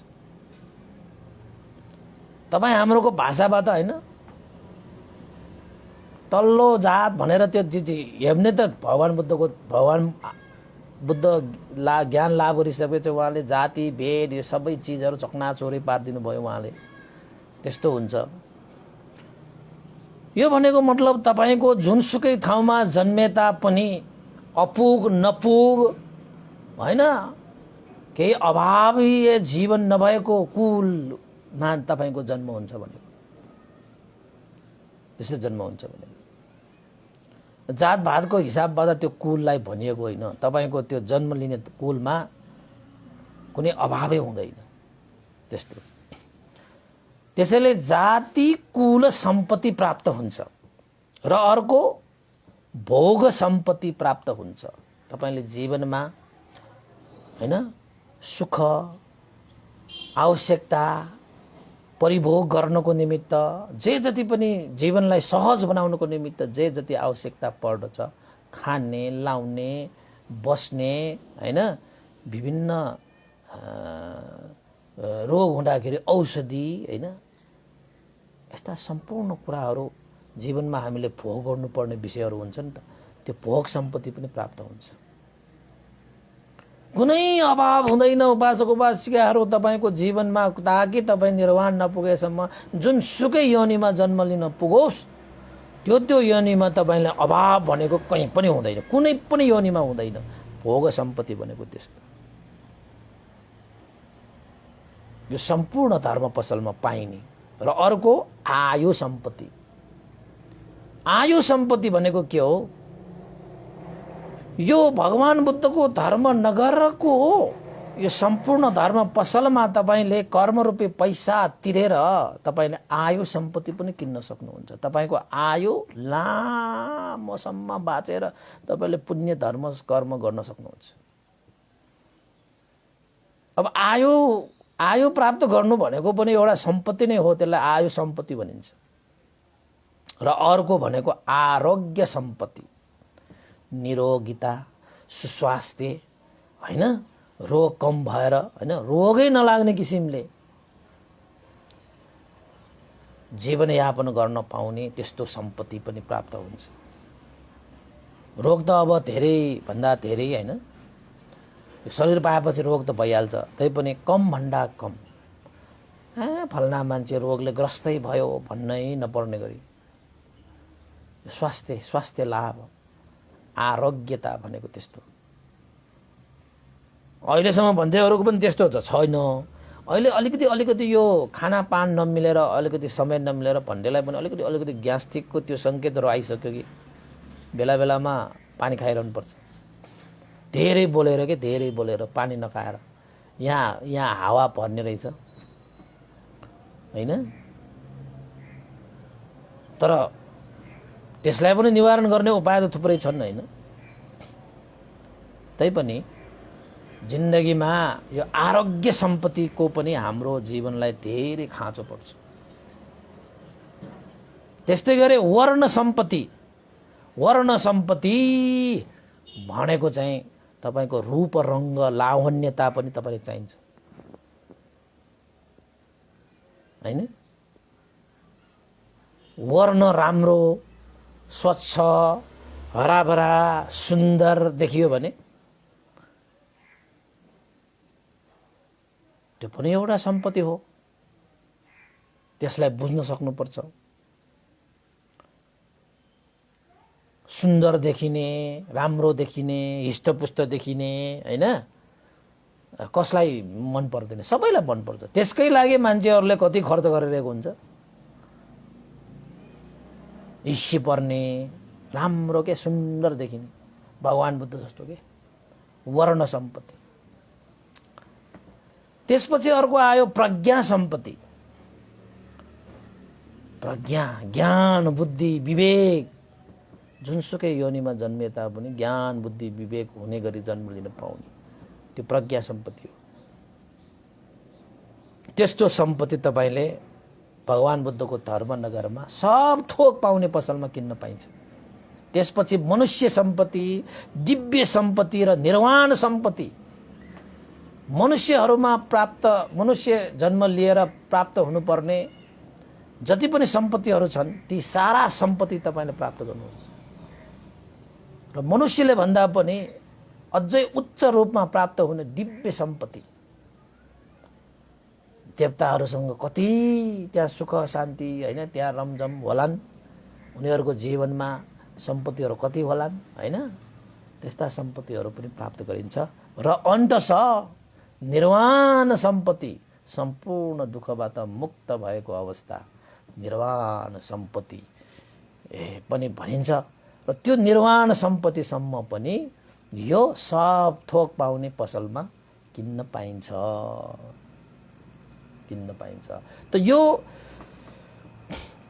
तपाईँ हाम्रोको भाषाबाट होइन तल्लो जात भनेर त्यो हेर्ने त भगवान बुद्ध ज्ञान लाभ गरिसकेपछि उहाँले जाति भेद यो सबै चिजहरू चकनाचोरी पारिदिनु भयो उहाँले। त्यस्तो हुन्छ। यो भनेको मतलब तपाईँको जुनसुकै ठाउँमा जन्मे तापनि अपुग नपुग होइन केही अभावीय जीवन नभएको कुलमा तपाईँको जन्म हुन्छ भनेको त्यसै जन्म हुन्छ भनेको जातभातको हिसाबबाट त्यो कुललाई भनिएको होइन। तपाईँको त्यो जन्म लिने कुलमा कुनै अभावै हुँदैन त्यस्तो। त्यसैले जाति कुल सम्पत्ति प्राप्त हुन्छ र अर्को भोग सम्पत्ति प्राप्त हुन्छ। तपाईँले जीवनमा होइन सुख आवश्यकता परिभोग गर्नको निमित्त जे जति पनि जीवनलाई सहज बनाउनको निमित्त जे जति आवश्यकता पर्दछ खाने लाउने बस्ने होइन विभिन्न रोग हुँदाखेरि औषधि होइन यस्ता सम्पूर्ण कुराहरू जीवनमा हामीले भोग गर्नुपर्ने विषयहरू हुन्छ नि त। त्यो भोग सम्पत्ति पनि प्राप्त हुन्छ। कुनै अभाव हुँदैन उपासक उपासिकाहरू तपाईँको जीवनमा ताकि तपाईँ निर्वाण नपुगेसम्म जुनसुकै योनिमा जन्म लिन पुगोस् त्यो योनिमा तपाईँलाई अभाव भनेको कहीँ पनि हुँदैन। कुनै पनि योनिमा हुँदैन। भोग सम्पत्ति भनेको त्यस्तो। यो सम्पूर्ण धर्म पसलमा पाइने र अर्को आयु सम्पत्ति। आयु सम्पत्ति भनेको के हो? यो भगवान बुद्धको धर्म नगरको हो। यो सम्पूर्ण धर्म पसलमा तपाईँले कर्मरूपी पैसा तिरेर तपाईँले आयु सम्पत्ति पनि किन्न सक्नुहुन्छ। तपाईँको आयु लामोसम्म बाँचेर तपाईँले पुण्य धर्म कर्म गर्न सक्नुहुन्छ। अब आयु प्राप्त गर्नु भनेको पनि एउटा सम्पत्ति नै हो। त्यसलाई आयु सम्पत्ति भनिन्छ। र अर्को भनेको आरोग्य सम्पत्ति। निरोगिता सुस्वास्थ्य होइन रोग कम भएर होइन रोगै नलाग्ने किसिमले जीवनयापन गर्न पाउने त्यस्तो सम्पत्ति पनि प्राप्त हुन्छ। रोग त अब धेरै भन्दा धेरै होइन शरीर पाएपछि रोग त भइहाल्छ। तैपनि कम भन्दा कम फलना मान्छे रोगले ग्रस्तै भयो भन्नै नपर्ने गरी स्वास्थ्य लाभ आरोग्यता भनेको त्यस्तो। अहिलेसम्म भन्थ्योहरूको पनि त्यस्तो त छैन। अहिले अलिकति यो खानापान नमिलेर अलिकति समय नमिलेर भन्नेलाई पनि अलिकति ग्यास्ट्रिकको त्यो सङ्केतहरू आइसक्यो कि बेला बेलामा पानी खाइरहनु पर्छ। धेरै बोलेर पानी नखाएर यहाँ हावा भर्ने रहेछ होइन। तर त्यसलाई पनि निवारण गर्ने उपाय त थुप्रै छन् होइन। तैपनि जिन्दगीमा यो आरोग्य सम्पत्तिको पनि हाम्रो जीवनलाई धेरै खाँचो पर्छ। त्यस्तै गरी वर्ण सम्पत्ति भनेको चाहिँ तपाईँको रूप रङ्ग लावण्यता पनि तपाईँले चाहिन्छ होइन। वर्ण राम्रो स्वच्छ हराभरा सुन्दर देखियो भने त्यो पनि एउटा सम्पत्ति हो। त्यसलाई बुझ्न सक्नुपर्छ। सुन्दर देखिने राम्रो देखिने हिष्टपुष्ट देखिने होइन कसलाई मन पर्दैन, सबैलाई मन पर्छ। त्यसकै लागि मान्छेहरूले कति खर्च गरिरहेको हुन्छ। इसी पर्ने, राम्रो के सुन्दर देखिने, भगवान बुद्ध जस्तो के वर्ण सम्पत्ति। त्यसपछि अर्को आयो प्रज्ञा सम्पत्ति। प्रज्ञा, ज्ञान, बुद्धि, विवेक, जुनसुकै योनिमा जन्मे तापनि ज्ञान, बुद्धि, विवेक हुने गरी जन्म लिन पाउने, त्यो प्रज्ञा सम्पत्ति हो। त्यस्तो सम्पत्ति तपाईले भगवान बुद्धको धर्मनगरमा सब थोक पाउने पसलमा किन्न पाइन्छ। त्यसपछि मनुष्य सम्पत्ति, दिव्य सम्पत्ति र निर्वाण सम्पत्ति। मनुष्यहरूमा प्राप्त, मनुष्य जन्म लिएर प्राप्त हुनुपर्ने जति पनि सम्पत्तिहरू छन् ती सारा सम्पत्ति तपाईले प्राप्त गर्नुहुन्छ। र मनुष्यले भन्दा पनि अझै उच्च रूपमा प्राप्त हुने दिव्य सम्पत्ति। देवताहरूसँग कति त्यहाँ सुख शान्ति हैन, त्यहाँ रमझम होलान्, उनीहरूको जीवनमा सम्पत्तिहरू कति होलान् हैन, त्यस्ता सम्पत्तिहरू पनि प्राप्त गरिन्छ। र अन्ततः निर्वाण सम्पत्ति, सम्पूर्ण दुःखबाट मुक्त भएको अवस्था निर्वाण सम्पत्ति पनि भनिन्छ। र त्यो निर्वाण सम्पत्तिसम्म पनि यो सब थोक पाउने पसलमा किन्न पाइन्छ, किन्न पाइन्छ। त यो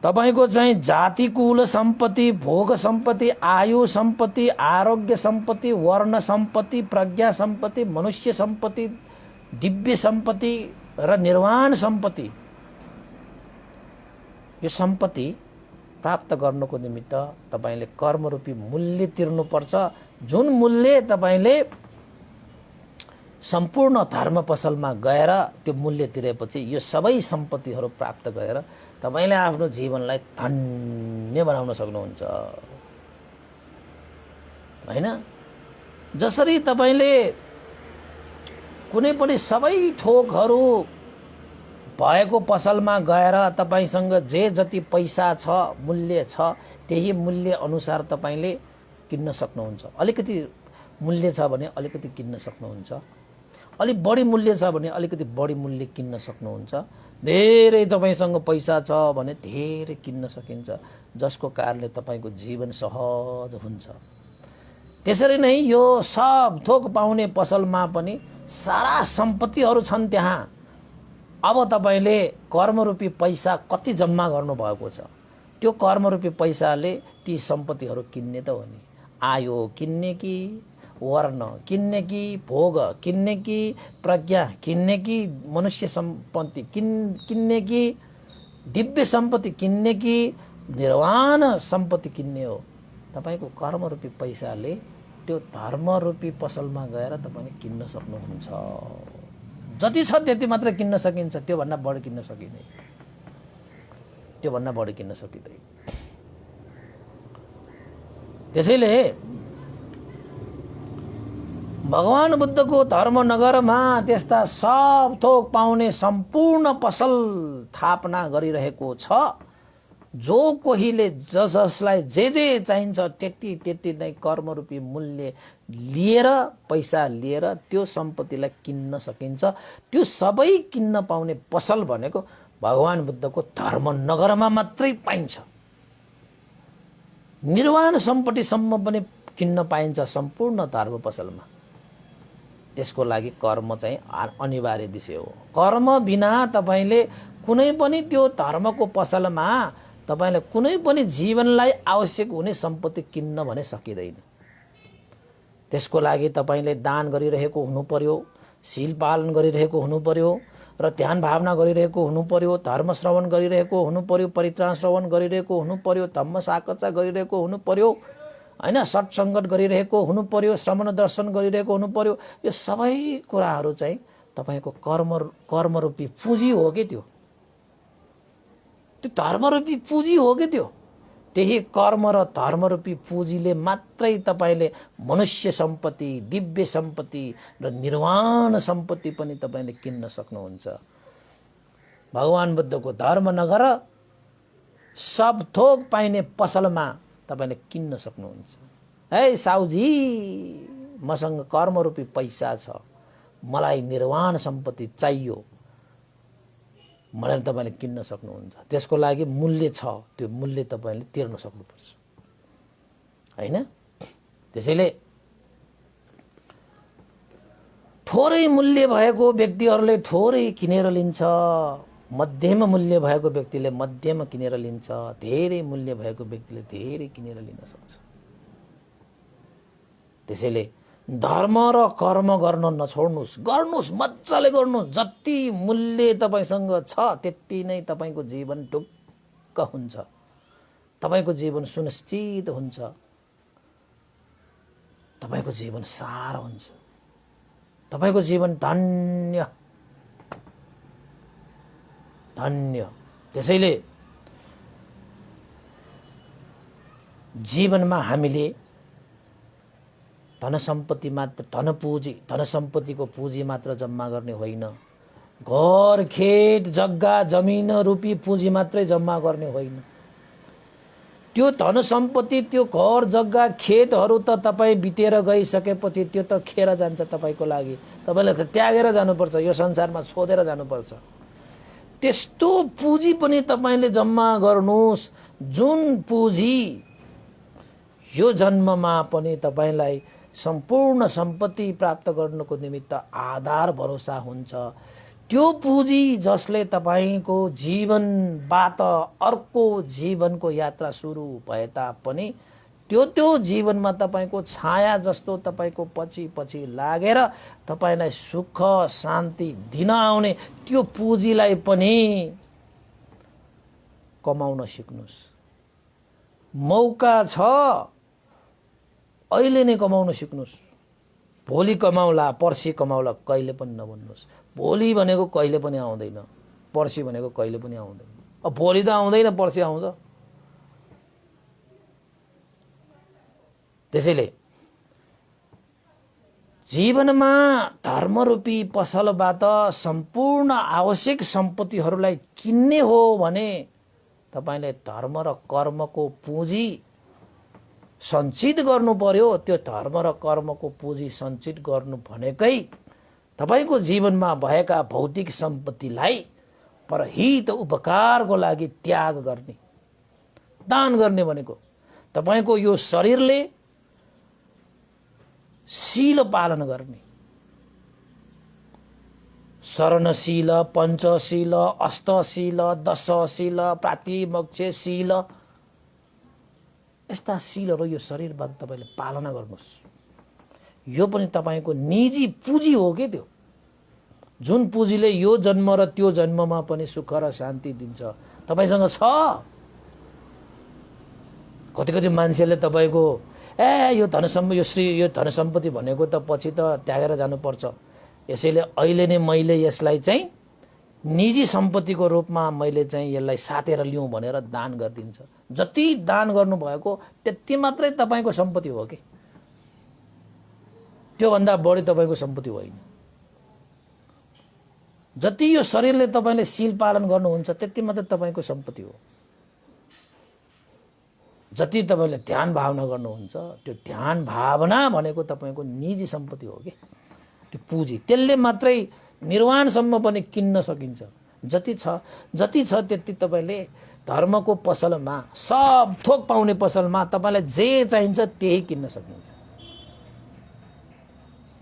तपाईको चाहिँ जाति कुल सम्पत्ति, भोग सम्पत्ति, आयु सम्पत्ति, आरोग्य सम्पत्ति, वर्ण सम्पत्ति, प्रज्ञा सम्पत्ति, मनुष्य सम्पत्ति, दिव्य सम्पत्ति र निर्वाण सम्पत्ति, यो सम्पत्ति प्राप्त गर्नको निमित्त तपाईले कर्मरूपी मूल्य तिर्नुपर्छ। जुन मूल्य तपाईले सम्पूर्ण धर्म पसलमा गएर त्यो मूल्य तिरेपछि यो सबै सम्पत्तिहरू प्राप्त गरेर तपाईले आफ्नो जीवनलाई धन्य बनाउन सक्नुहुन्छ हैन। जसरी तपाईले कुनै पनि सबै थोकहरू भएको पसलमा गएर तपाईसँग जे जति पैसा छ, मूल्य छ, त्यही मूल्य अनुसार तपाईले किन्न सक्नुहुन्छ। अलिकति मूल्य छ भने अलिकति किन्न सक्नुहुन्छ, अलि बढी मूल्य छ भने अलिकति बढी मूल्य किन्न सक्नुहुन्छ, धेरै तपाईसँग पैसा छ भने धेरै किन्न सकिन्छ, जसको कारणले तपाईको जीवन सहज हुन्छ। त्यसरी नै यो सब थोक पाउने पसलमा पनि सारा सम्पत्तिहरू छन् त्यहाँ। अब तपाईले कर्मरूपी पैसा कति जम्मा गर्नु भएको छ, त्यो कर्मरूपी पैसाले ती सम्पत्तिहरू किन्ने त हो नि। आयु किन्ने कि, वर्ण किन्ने कि, भोग किन्ने कि, प्रज्ञा किन्ने कि, मनुष्य सम्पत्ति किन्ने कि, दिव्य सम्पत्ति किन्ने कि, निर्वाण सम्पत्ति किन्ने हो। तपाईको कर्मरूपी पैसाले त्यो धर्मरूपी पसलमा गएर तपाईले किन्न सक्नुहुन्छ। जति छ त्यति मात्र किन्न सकिन्छ, त्यो भन्दा बढी किन्न सकिँदैन, त्यो भन्दा बढी किन्न सकिँदैन। त्यसैले भगवान बुद्धको धर्मनगरमा त्यस्ता सब थोक पाउने सम्पूर्ण पसल स्थापना गरिरहेको छ। जो कोहीले जसलाई जे जे चाहिन्छ त्यति त्यति नै कर्मरूपी मूल्य लिएर, पैसा लिएर त्यो सम्पत्तिलाई किन्न सकिन्छ। त्यो सबै किन्न पाउने पसल भनेको भगवान बुद्धको धर्मनगरमा मात्रै पाइन्छ। निर्वाण सम्पत्तिसम्म पनि किन्न पाइन्छ सम्पूर्ण धर्म पसलमा। त्यसको लागि कर्म चाहिँ अनिवार्य विषय हो। कर्म बिना तपाईले कुनै पनि त्यो धर्मको पसलमा तपाईले कुनै पनि जीवनलाई आवश्यक हुने सम्पत्ति किन्न भने सकिँदैन। त्यसको लागि तपाईले दान गरिरहेको हुनु पर्यो, शील पालन गरिरहेको हुनु पर्यो, र ध्यान भावना गरिरहेको हुनु पर्यो, धर्म श्रवण गरिरहेको हुनु पर्यो, परित्राण श्रवण गरिरहेको हुनु पर्यो, धम्म साकचा गरिरहेको हुनु पर्यो हैन, सत्सङ्गत गरिरहेको हुनु पर्यो, श्रवण दर्शन गरिरहेको हुनु पर्यो। यो सबै कुराहरू चाहिँ तपाईको कर्मरूपी पुँजी हो के, त्यो धर्मरूपी पुँजी हो के। त्यो त्यही कर्म र धर्मरूपी पुँजीले मात्रै तपाईले मनुष्य सम्पत्ति, दिव्य सम्पत्ति र निर्वाण सम्पत्ति पनि तपाईले किन्न सक्नुहुन्छ। भगवान बुद्धको धर्मनगर सब थोक पाइने पसलमा तपाईले किन्न सक्नुहुन्छ। हे साउजी, मसँग कर्मरूपी पैसा छ, मलाई निर्वाण सम्पत्ति चाहियो भनेर तपाईले किन्न सक्नुहुन्छ। त्यसको लागि मूल्य छ, त्यो मूल्य तपाईले तिर्न सक्नुपर्छ, हैन? त्यसैले थोरै मूल्य भएको व्यक्तिहरूले थोरै किनेर लिन्छ, मध्यम मूल्य भएको व्यक्तिले मध्यम किनेर लिन्छ, धेरै मूल्य भएको व्यक्तिले धेरै किनेर लिन सक्छ। त्यसैले धर्म र कर्म गर्न नछोड्नुस्, गर्नुस्, मजाले गर्नुस्। जति मूल्य तपाईसँग छ त्यति नै तपाईको जीवन ढुक्क हुन्छ, तपाईको जीवन सुनिश्चित हुन्छ, तपाईको जीवन सार हुन्छ, तपाईको जीवन धन्य धन्य। त्यसैले जीवनमा हामीले धन सम्पत्ति मात्र, धन सम्पत्तिको पुँजी मात्र जम्मा गर्ने होइन, घर खेत जग्गा जमिन रूपी पुँजी मात्रै जम्मा गर्ने होइन। त्यो धन सम्पत्ति, त्यो घर जग्गा खेतहरू त तपाईँ बितेर गइसकेपछि त्यो त खेर जान्छ तपाईको लागि, तपाईले त त्यागेर जानुपर्छ, यो संसारमा छोडेर जानुपर्छ। त्यस्तो पुँजी पनि तपाईले जम्मा गर्नुस् जुन पुँजी यो जन्ममा पनि तपाईलाई सम्पूर्ण सम्पत्ति प्राप्त गर्नको निमित्त आधार भरोसा हुन्छ। त्यो पुँजी जसले तपाईको जीवनबाट अर्को जीवनको यात्रा सुरु भए तापनि त्यो जीवनमा तपाईको छाया जस्तो तपाईको पछि पछि लागेर तपाईलाई सुख शान्ति दिन आउने त्यो पुँजीलाई पनि कमाउन सिक्नुस्। मौका छ, अहिले नै कमाउन सिक्नुस्। भोलि कमाउला पर्सि कमाउला कहिले पनि नभन्नुस्। भोलि भनेको कहिले पनि आउँदैन, पर्सि भनेको कहिले पनि आउँदैन। अब भोलि त आउँदैन, पर्सि आउँछ। त्यसैले जीवनमा धर्मरूपी पसलबाट सम्पूर्ण आवश्यक सम्पत्तिहरूलाई किन्ने हो भने तपाईले धर्म र कर्मको पुँजी सञ्चित गर्नु पर्यो। त्यो धर्म र कर्मको पुँजी सञ्चित गर्नु भनेकै तपाईको जीवनमा भएका भौतिक सम्पत्तिलाई परहित उपकारको लागि त्याग गर्ने, दान गर्ने भनेको। तपाईको यो शरीरले शील पालन गर्ने, शरणशील, पञ्चशील, अष्टशील, दशशील, प्रातिमोक्षशील, यस्ता शीलहरू यो शरीरबाट तपाईले पालना गर्नुस्। यो पनि तपाईको निजी पुँजी हो के त्यो, जुन पुँजीले यो जन्म र त्यो जन्ममा पनि सुख र शान्ति दिन्छ। तपाईसँग छ। कति कति मान्छेले तपाईको यो धन सम्पत्ति भनेको त पछि त त्यागेर जानुपर्छ, यसैले अहिले नै मैले यसलाई चाहिँ निजी सम्पत्तिको रूपमा मैले चाहिँ यसलाई सातेर लिउँ भनेर दान गरिदिन्छ। जति दान गर्नुभएको त्यति मात्रै तपाईको सम्पत्ति हो कि, त्योभन्दा बढी तपाईको सम्पत्ति होइन। जति यो शरीरले तपाईले शील पालन गर्नुहुन्छ त्यति मात्रै तपाईको सम्पत्ति हो। जति तपाईले ध्यान भावना गर्नुहुन्छ त्यो ध्यान भावना भनेको तपाईको निजी सम्पत्ति हो कि, त्यो पुँजी। त्यसले मात्रै निर्वाणसम्म पनि किन्न सकिन्छ। जति छ त्यति तपाईले धर्मको पसलमा, सब थोक पाउने पसलमा तपाईलाई जे चाहिन्छ त्यही किन्न सकिन्छ।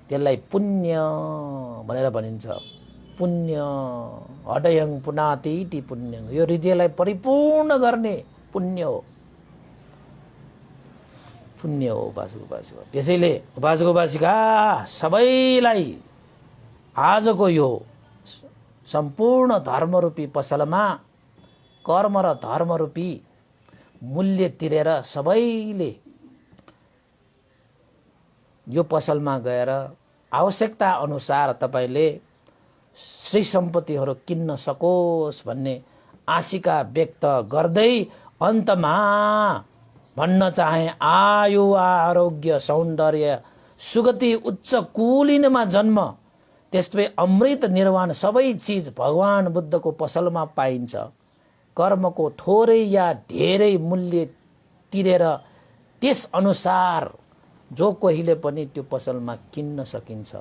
त्यसलाई पुण्य भनेर भनिन्छ। पुण्य हृदयं पुनाति इति पुण्यं, यो हृदयलाई परिपूर्ण गर्ने पुण्य हो, पुण्य हो उपासक। त्यसैले उपासका सबैलाई आजको यो सम्पूर्ण धर्मरूपी पसलमा कर्म र धर्मरूपी मूल्य तिरेर सबैले यो पसलमा गएर आवश्यकता अनुसार तपाईले श्री सम्पत्तिहरू किन्न सकोस् भन्ने आशिका व्यक्त गर्दै अन्तमा भन्न चाहे, आयु आरोग्य सौन्दर्य सुगति उच्च कुलीनमा जन्म, त्यसै अमृत निर्वाण सबै चिज भगवान बुद्धको पसलमा पाइन्छ। कर्मको थोरै या धेरै मूल्य तिरेर त्यस अनुसार जो कोहीले पनि त्यो पसलमा किन्न सकिन्छ।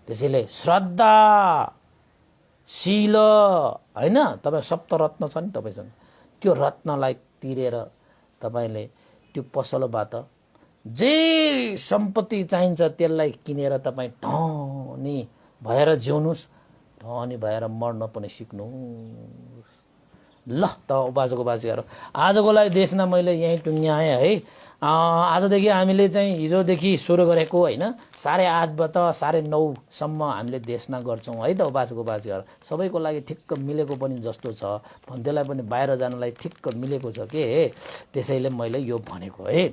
त्यसैले श्रद्धा शील हैन तपाईँ सप्तरत्न छ नि तपाईसँग त्यो रत्नलाई तिरेर तपाईले त्यो पसलबाट जे सम्पत्ति चाहिन्छ त्यसलाई किनेर तपाईँ धनी भएर जिउनुस् धनी भएर मर्न पनि सिक्नुहोस् ल त बाजेको बाजेहरू आजको लागि देशमा मैले यहीँ टुङ्ग्याएँ है आजदेखि हामीले चाहिँ हिजोदेखि सुरु गरेको होइन 8:30बाट 9:30सम्म हामीले देशना गर्छौँ है त बाजेको बाजेहरू सबैको लागि ठिक्क मिलेको पनि जस्तो छ भन्दैलाई पनि बाहिर जानलाई ठिक्क मिलेको छ के त्यसैले मैले यो भनेको है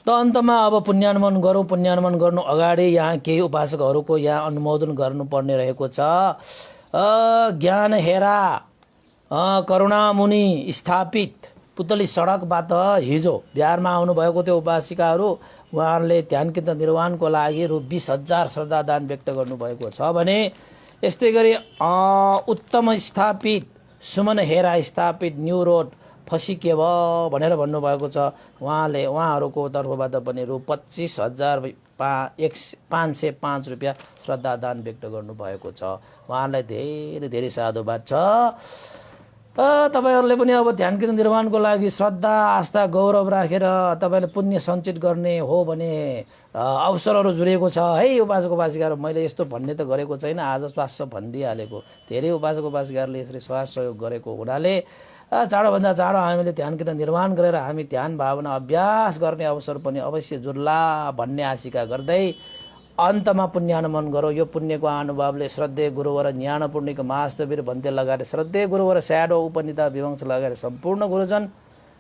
त अन्तमा अब पुण्यानुमन गरौँ पुण्यानुमन गर्नु अगाडि यहाँ केही उपासकहरूको यहाँ अनुमोदन गर्नुपर्ने रहेको छ ज्ञान हेरा करुणामुनि स्थापित पुतली सडकबाट हिजो बिहारमा आउनुभएको त्यो उपासिकाहरू उहाँहरूले ध्यान केन्द्र निर्माणको लागि रु 20,000 श्रद्धादान व्यक्त गर्नुभएको छ भने यस्तै गरी उत्तम स्थापित सुमन हेरा स्थापित न्यू रोड फसिकेव भनेर भन्नुभएको छ उहाँहरूको तर्फबाट पनि रु 25,505 रुपियाँ श्रद्धादान व्यक्त गर्नुभएको छ उहाँलाई धेरै धेरै साधुवाद छ तपाईहरुले पनि अब ध्यान केन्द्र निर्माणको लागि श्रद्धा आस्था गौरव राखेर तपाईले पुण्य सञ्चित गर्ने हो भने अवसरहरू जुरेको छ है उपासक उपासिकाहरू मैले यस्तो भन्ने त गरेको छैन आज स्वास्थ्य भनिदिइहालेको धेरै उपासक उपासिकाहरूले यसरी सहयोग गरेको हुनाले चाँडोभन्दा चाँडो हामीले ध्यान केन्द्र निर्माण गरेर हामी ध्यान भावना अभ्यास गर्ने अवसर पनि अवश्य जुर्ला भन्ने आशिका गर्दै अन्तमा पुण्यानुमन गरौँ यो पुण्यको अनुभवले श्रद्धेय गुरुवर ज्ञान पूर्णिक महास्तवीर भन्ते लगाएर श्रद्धेय गुरुवर स्याडो उपनिता विवंश लगाएर सम्पूर्ण गुरुजन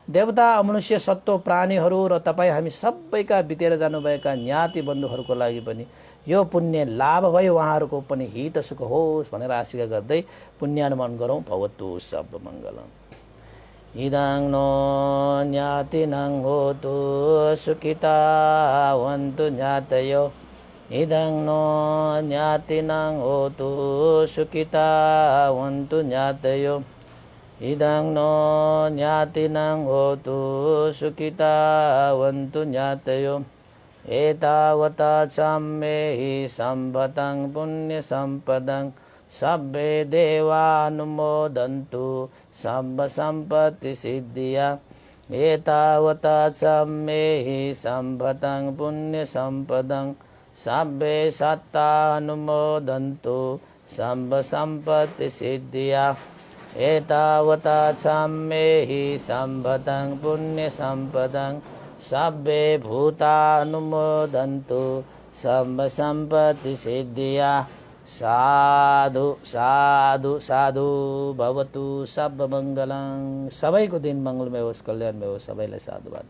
देवता मनुष्य सत्व प्राणीहरू र तपाईँ हामी सबैका बितेर जानुभएका ज्ञाति बन्धुहरूको लागि पनि यो पुण्य लाभ भयो उहाँहरूको पनि हित सुख होस् भनेर आशिका गर्दै पुण्यानुमन गरौँ भवतु सब मङ्गलम् इदं नो ज्ञातिनं होतु सुखिता वन्तु ज्ञातयो इदं नो ज्ञातिनं होतु सुखिता वन्तु ज्ञातयो इदं नो ज्ञातिनं होतु सुखिता वन्तु ज्ञातयो एतावता सम्मेहि सम्भतं पुण्यसम्पदं सब्बे देवानुमोदन्तु सम्ब सम्पत्ति सिद्धिया एतावता सम्मेहि सम्भतं पुण्यसम्पदं सब्बे सत्तानुमोदन्तु सम्ब सम्पत्ति सिद्धिया एतावता सम्मेहि सम्भतं पुण्यसम्पदं सब्बे भूतानुमोदन्तु सम्ब सम्पत्ति सिद्धिया साधु साधु साधु भवतु सब मङ्गलं सबैको दिन मङ्गलमय होस् कल्याणमय होस् सबैलाई साधुवाद।